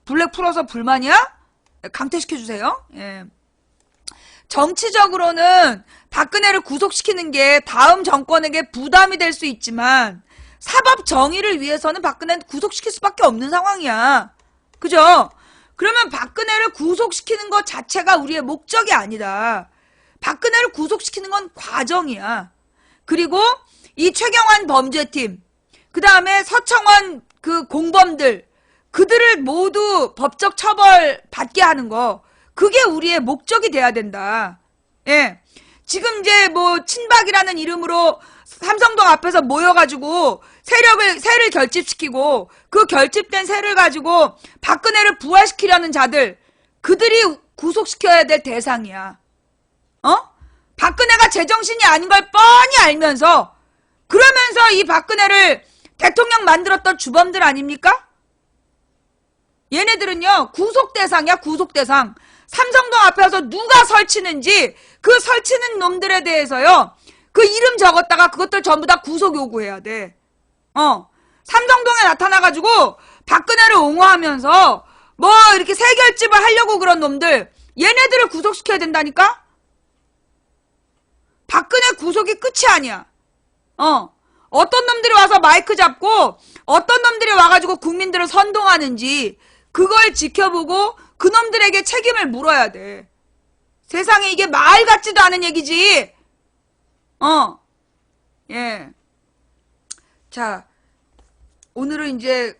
블랙 풀어서 불만이야? 강퇴시켜주세요. 예. 정치적으로는 박근혜를 구속시키는 게 다음 정권에게 부담이 될 수 있지만 사법 정의를 위해서는 박근혜는 구속시킬 수밖에 없는 상황이야. 그죠? 그러면 박근혜를 구속시키는 것 자체가 우리의 목적이 아니다. 박근혜를 구속시키는 건 과정이야. 그리고 이 최경환 범죄팀, 그 다음에 서청원 그 공범들, 그들을 모두 법적 처벌 받게 하는 거, 그게 우리의 목적이 돼야 된다. 예. 지금 이제 뭐 친박이라는 이름으로 삼성동 앞에서 모여가지고 세를 결집시키고 그 결집된 세를 가지고 박근혜를 부활시키려는 자들, 그들이 구속시켜야 될 대상이야. 박근혜가 제정신이 아닌 걸 뻔히 알면서 그러면서 이 박근혜를 대통령 만들었던 주범들 아닙니까? 얘네들은요 구속 대상이야. 구속 대상. 삼성동 앞에서 누가 설치는지 그 설치는 놈들에 대해서요 그 이름 적었다가 그것들 전부 다 구속 요구해야 돼. 삼성동에 나타나가지고 박근혜를 옹호하면서 뭐 이렇게 세결집을 하려고 그런 놈들, 얘네들을 구속시켜야 된다니까? 박근혜 구속이 끝이 아니야. 어떤 놈들이 와서 마이크 잡고 어떤 놈들이 와가지고 국민들을 선동하는지 그걸 지켜보고 그놈들에게 책임을 물어야 돼. 세상에 이게 말 같지도 않은 얘기지. 예. 자, 오늘은 이제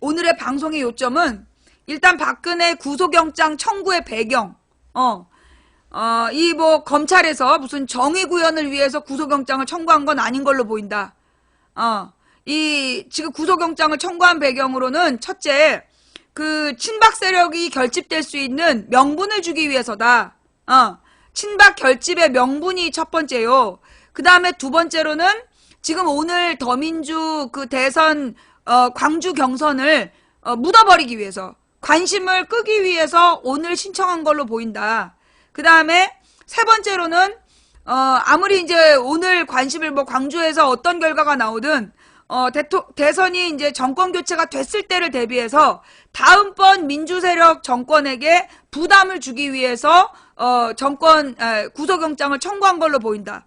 오늘의 방송의 요점은 일단 박근혜 구속영장 청구의 배경. 이 뭐 검찰에서 무슨 정의 구현을 위해서 구속영장을 청구한 건 아닌 걸로 보인다. 이 지금 구속영장을 청구한 배경으로는 첫째, 그 친박 세력이 결집될 수 있는 명분을 주기 위해서다. 친박 결집의 명분이 첫 번째요. 그 다음에 두 번째로는 지금 오늘 더민주 그 대선 광주 경선을 묻어버리기 위해서 관심을 끄기 위해서 오늘 신청한 걸로 보인다. 그 다음에 세 번째로는 아무리 이제 오늘 관심을 뭐 광주에서 어떤 결과가 나오든 대선이 이제 정권 교체가 됐을 때를 대비해서 다음번 민주세력 정권에게 부담을 주기 위해서 구속영장을 청구한 걸로 보인다.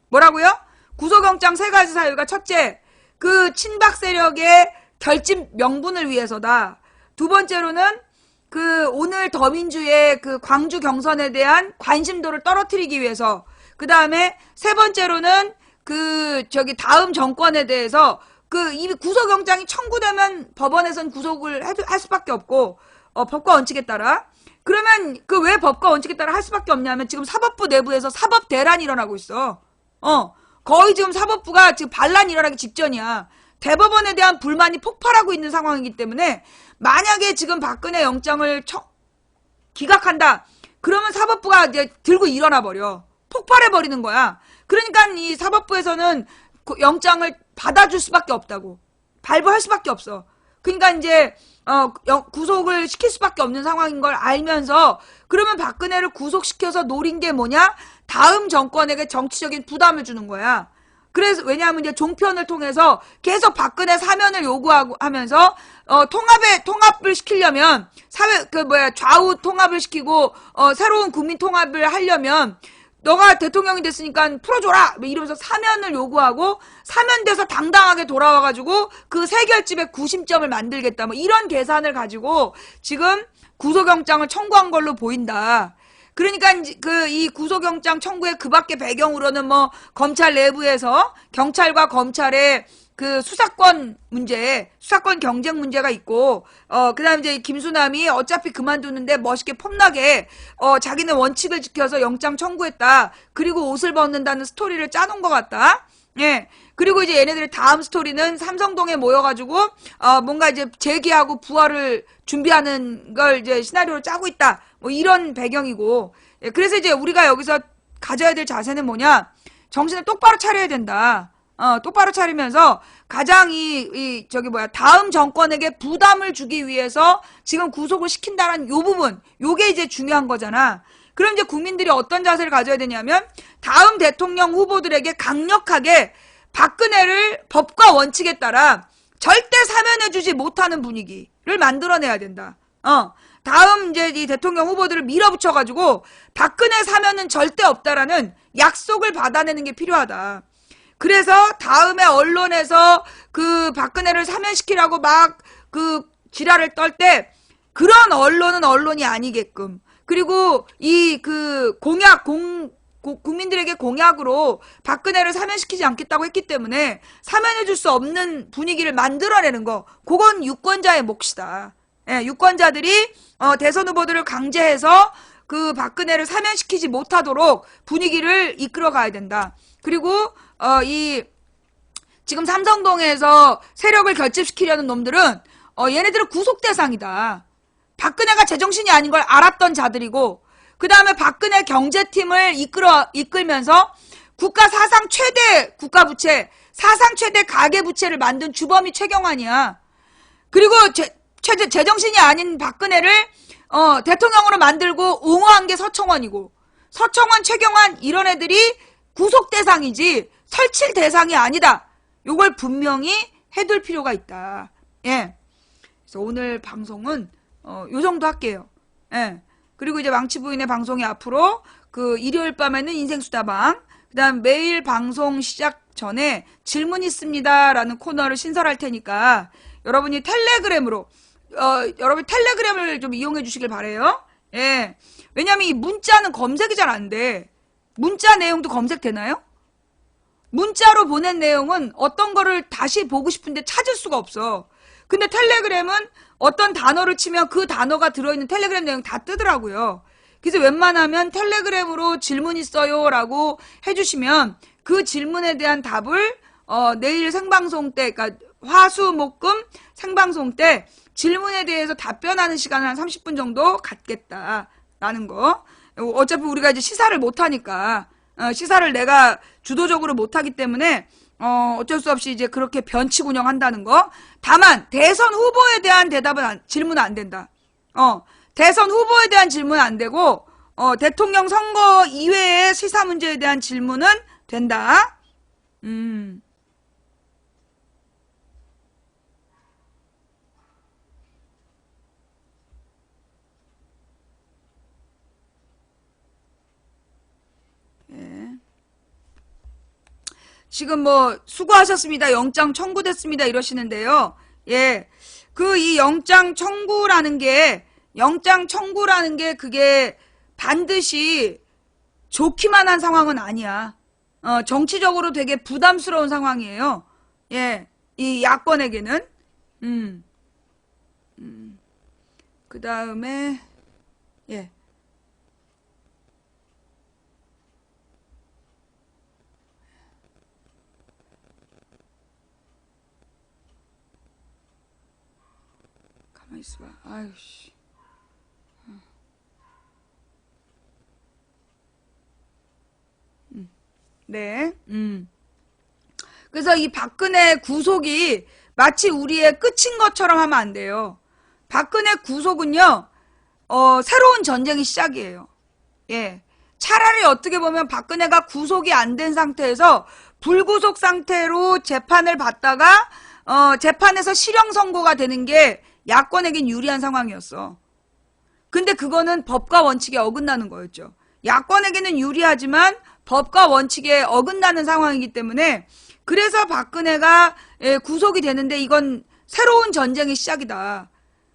뭐라고요? 구속영장 세 가지 사유가 첫째, 그 친박 세력의 결집 명분을 위해서다. 두 번째로는 그 오늘 더민주의 그 광주 경선에 대한 관심도를 떨어뜨리기 위해서. 그 다음에 세 번째로는 다음 정권에 대해서 이 구속영장이 청구되면 법원에선 구속을 할 수밖에 없고, 법과 원칙에 따라. 그러면 왜 법과 원칙에 따라 할 수밖에 없냐면 지금 사법부 내부에서 사법 대란이 일어나고 있어. 거의 지금 사법부가 지금 반란이 일어나기 직전이야. 대법원에 대한 불만이 폭발하고 있는 상황이기 때문에 만약에 지금 박근혜 영장을 기각한다. 그러면 사법부가 이제 들고 일어나 버려. 폭발해 버리는 거야. 그러니까 이 사법부에서는 영장을 받아줄 수밖에 없다고. 발부할 수밖에 없어. 그러니까 이제 구속을 시킬 수밖에 없는 상황인 걸 알면서 그러면 박근혜를 구속시켜서 노린 게 뭐냐? 다음 정권에게 정치적인 부담을 주는 거야. 그래서 왜냐하면 이제 종편을 통해서 계속 박근혜 사면을 요구하고 하면서 통합을 시키려면 좌우 통합을 시키고 새로운 국민 통합을 하려면 너가 대통령이 됐으니까 풀어줘라 이러면서 사면을 요구하고 사면돼서 당당하게 돌아와가지고 그 세결집의 구심점을 만들겠다 뭐 이런 계산을 가지고 지금 구속영장을 청구한 걸로 보인다. 그러니까 이 구속영장 청구의 그 밖의 배경으로는 뭐 검찰 내부에서 경찰과 검찰의 그 수사권 경쟁 문제가 있고, 그 다음에 이제 김수남이 어차피 그만두는데 멋있게 폼나게, 자기는 원칙을 지켜서 영장 청구했다. 그리고 옷을 벗는다는 스토리를 짜놓은 것 같다. 예. 그리고 이제 얘네들의 다음 스토리는 삼성동에 모여가지고, 뭔가 이제 재기하고 부활을 준비하는 걸 이제 시나리오를 짜고 있다. 뭐 이런 배경이고. 예. 그래서 이제 우리가 여기서 가져야 될 자세는 뭐냐? 정신을 똑바로 차려야 된다. 똑바로 차리면서 가장 다음 정권에게 부담을 주기 위해서 지금 구속을 시킨다는 요 부분, 요게 이제 중요한 거잖아. 그럼 이제 국민들이 어떤 자세를 가져야 되냐면 다음 대통령 후보들에게 강력하게 박근혜를 법과 원칙에 따라 절대 사면해주지 못하는 분위기를 만들어내야 된다. 다음 이제 이 대통령 후보들을 밀어붙여가지고 박근혜 사면은 절대 없다라는 약속을 받아내는 게 필요하다. 그래서 다음에 언론에서 그 박근혜를 사면시키라고 막 그 지랄을 떨 때 그런 언론은 언론이 아니게끔, 그리고 국민들에게 공약으로 박근혜를 사면시키지 않겠다고 했기 때문에 사면해줄 수 없는 분위기를 만들어내는 거, 그건 유권자의 몫이다. 예, 유권자들이 대선 후보들을 강제해서 그 박근혜를 사면시키지 못하도록 분위기를 이끌어 가야 된다. 그리고 지금 삼성동에서 세력을 결집시키려는 놈들은 얘네들은 구속 대상이다. 박근혜가 제정신이 아닌 걸 알았던 자들이고, 그 다음에 박근혜 경제팀을 이끌면서 국가 사상 최대 국가부채, 사상 최대 가계부채를 만든 주범이 최경환이야. 그리고 제정신이 아닌 박근혜를 대통령으로 만들고 옹호한 게 서청원이고, 서청원, 최경환 이런 애들이 구속 대상이지 설칠 대상이 아니다. 요걸 분명히 해둘 필요가 있다. 예. 그래서 오늘 방송은 요 정도 할게요. 예. 그리고 이제 망치부인의 방송이 앞으로 그 일요일 밤에는 인생수다방, 그다음 매일 방송 시작 전에 질문 있습니다라는 코너를 신설할 테니까 여러분이 텔레그램으로 여러분 텔레그램을 좀 이용해 주시길 바래요. 예. 왜냐면 이 문자는 검색이 잘 안 돼. 문자 내용도 검색되나요? 문자로 보낸 내용은 어떤 거를 다시 보고 싶은데 찾을 수가 없어. 근데 텔레그램은 어떤 단어를 치면 그 단어가 들어있는 텔레그램 내용 다 뜨더라고요. 그래서 웬만하면 텔레그램으로 질문 있어요 라고 해주시면 그 질문에 대한 답을 내일 생방송 때, 그러니까 화수목금 생방송 때 질문에 대해서 답변하는 시간을 한 30분 정도 갖겠다라는 거. 어차피 우리가 이제 시사를 못하니까 시사를 내가 주도적으로 못하기 때문에 어쩔 수 없이 이제 그렇게 변칙 운영한다는 거. 다만 대선 후보에 대한 질문은 안 된다. 대선 후보에 대한 질문은 안 되고 대통령 선거 이외의 시사 문제에 대한 질문은 된다. 지금 뭐 수고하셨습니다. 영장 청구됐습니다. 이러시는데요. 예. 이 영장 청구라는 게 그게 반드시 좋기만 한 상황은 아니야. 정치적으로 되게 부담스러운 상황이에요. 예. 이 야권에게는. 그 다음에, 예. 가만히 있어봐. 아유씨. 네. 그래서 이 박근혜 구속이 마치 우리의 끝인 것처럼 하면 안 돼요. 박근혜 구속은요, 새로운 전쟁이 시작이에요. 예. 차라리 어떻게 보면 박근혜가 구속이 안 된 상태에서 불구속 상태로 재판을 받다가, 재판에서 실형 선고가 되는 게 야권에겐 유리한 상황이었어. 근데 그거는 법과 원칙에 어긋나는 거였죠. 야권에게는 유리하지만 법과 원칙에 어긋나는 상황이기 때문에 그래서 박근혜가 구속이 되는데 이건 새로운 전쟁의 시작이다.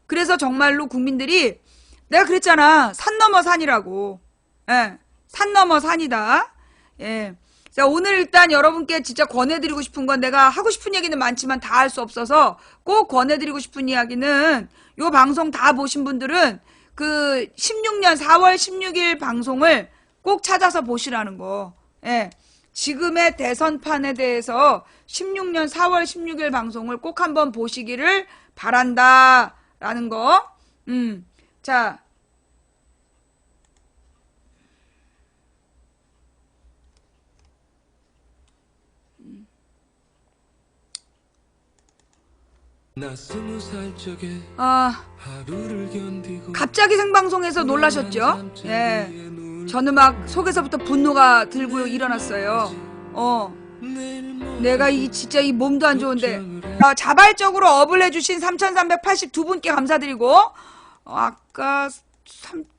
그래서 정말로 국민들이 내가 그랬잖아. 산 넘어 산이라고. 예, 산 넘어 산이다. 예. 자, 오늘 일단 여러분께 진짜 권해드리고 싶은 건 내가 하고 싶은 얘기는 많지만 다 할 수 없어서 꼭 권해드리고 싶은 이야기는 요 방송 다 보신 분들은 그 16년 4월 16일 방송을 꼭 찾아서 보시라는 거. 예. 지금의 대선판에 대해서 16년 4월 16일 방송을 꼭 한번 보시기를 바란다. 라는 거. 자. 갑자기 생방송에서 놀라셨죠? 예. 저는 막 속에서부터 분노가 들고 일어났어요. 내가 진짜 이 몸도 안 좋은데. 자발적으로 업을 해주신 3,382분께 감사드리고, 아까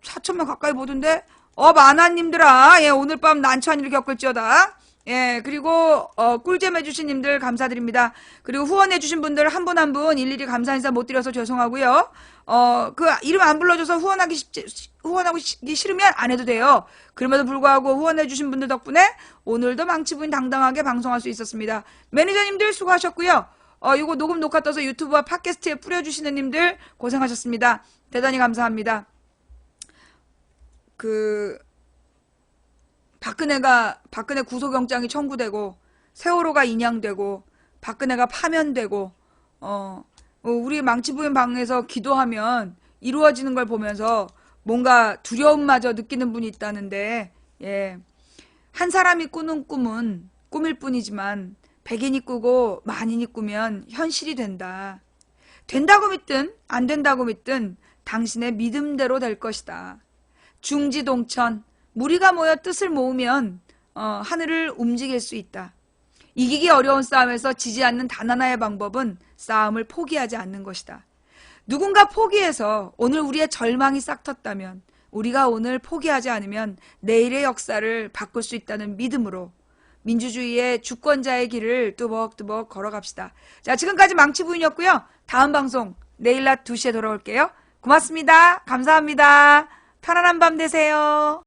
4천명 가까이 보던데, 아나님들아, 예, 오늘 밤 난처한 일을 겪을지어다. 예, 그리고 꿀잼 해주신 님들 감사드립니다. 그리고 후원해주신 분들 한 분 한 분 일일이 감사 인사 못 드려서 죄송하고요. 그 이름 안 불러줘서 후원하기 싫으면 안 해도 돼요. 그럼에도 불구하고 후원해주신 분들 덕분에 오늘도 망치부인 당당하게 방송할 수 있었습니다. 매니저님들 수고하셨고요. 이거 녹음 녹화 떠서 유튜브와 팟캐스트에 뿌려주시는 님들 고생하셨습니다. 대단히 감사합니다. 박근혜 구속영장이 청구되고 세월호가 인양되고 박근혜가 파면되고 우리 망치부인 방에서 기도하면 이루어지는 걸 보면서 뭔가 두려움마저 느끼는 분이 있다는데, 예, 한 사람이 꾸는 꿈은 꿈일 뿐이지만 100인이 꾸고 만인이 꾸면 현실이 된다. 된다고 믿든 안 된다고 믿든 당신의 믿음대로 될 것이다. 중지동천 무리가 모여 뜻을 모으면 하늘을 움직일 수 있다. 이기기 어려운 싸움에서 지지 않는 단 하나의 방법은 싸움을 포기하지 않는 것이다. 누군가 포기해서 오늘 우리의 절망이 싹텄다면 우리가 오늘 포기하지 않으면 내일의 역사를 바꿀 수 있다는 믿음으로 민주주의의 주권자의 길을 뚜벅뚜벅 걸어갑시다. 자, 지금까지 망치부인이었고요. 다음 방송 내일 낮 2시에 돌아올게요. 고맙습니다. 감사합니다. 편안한 밤 되세요.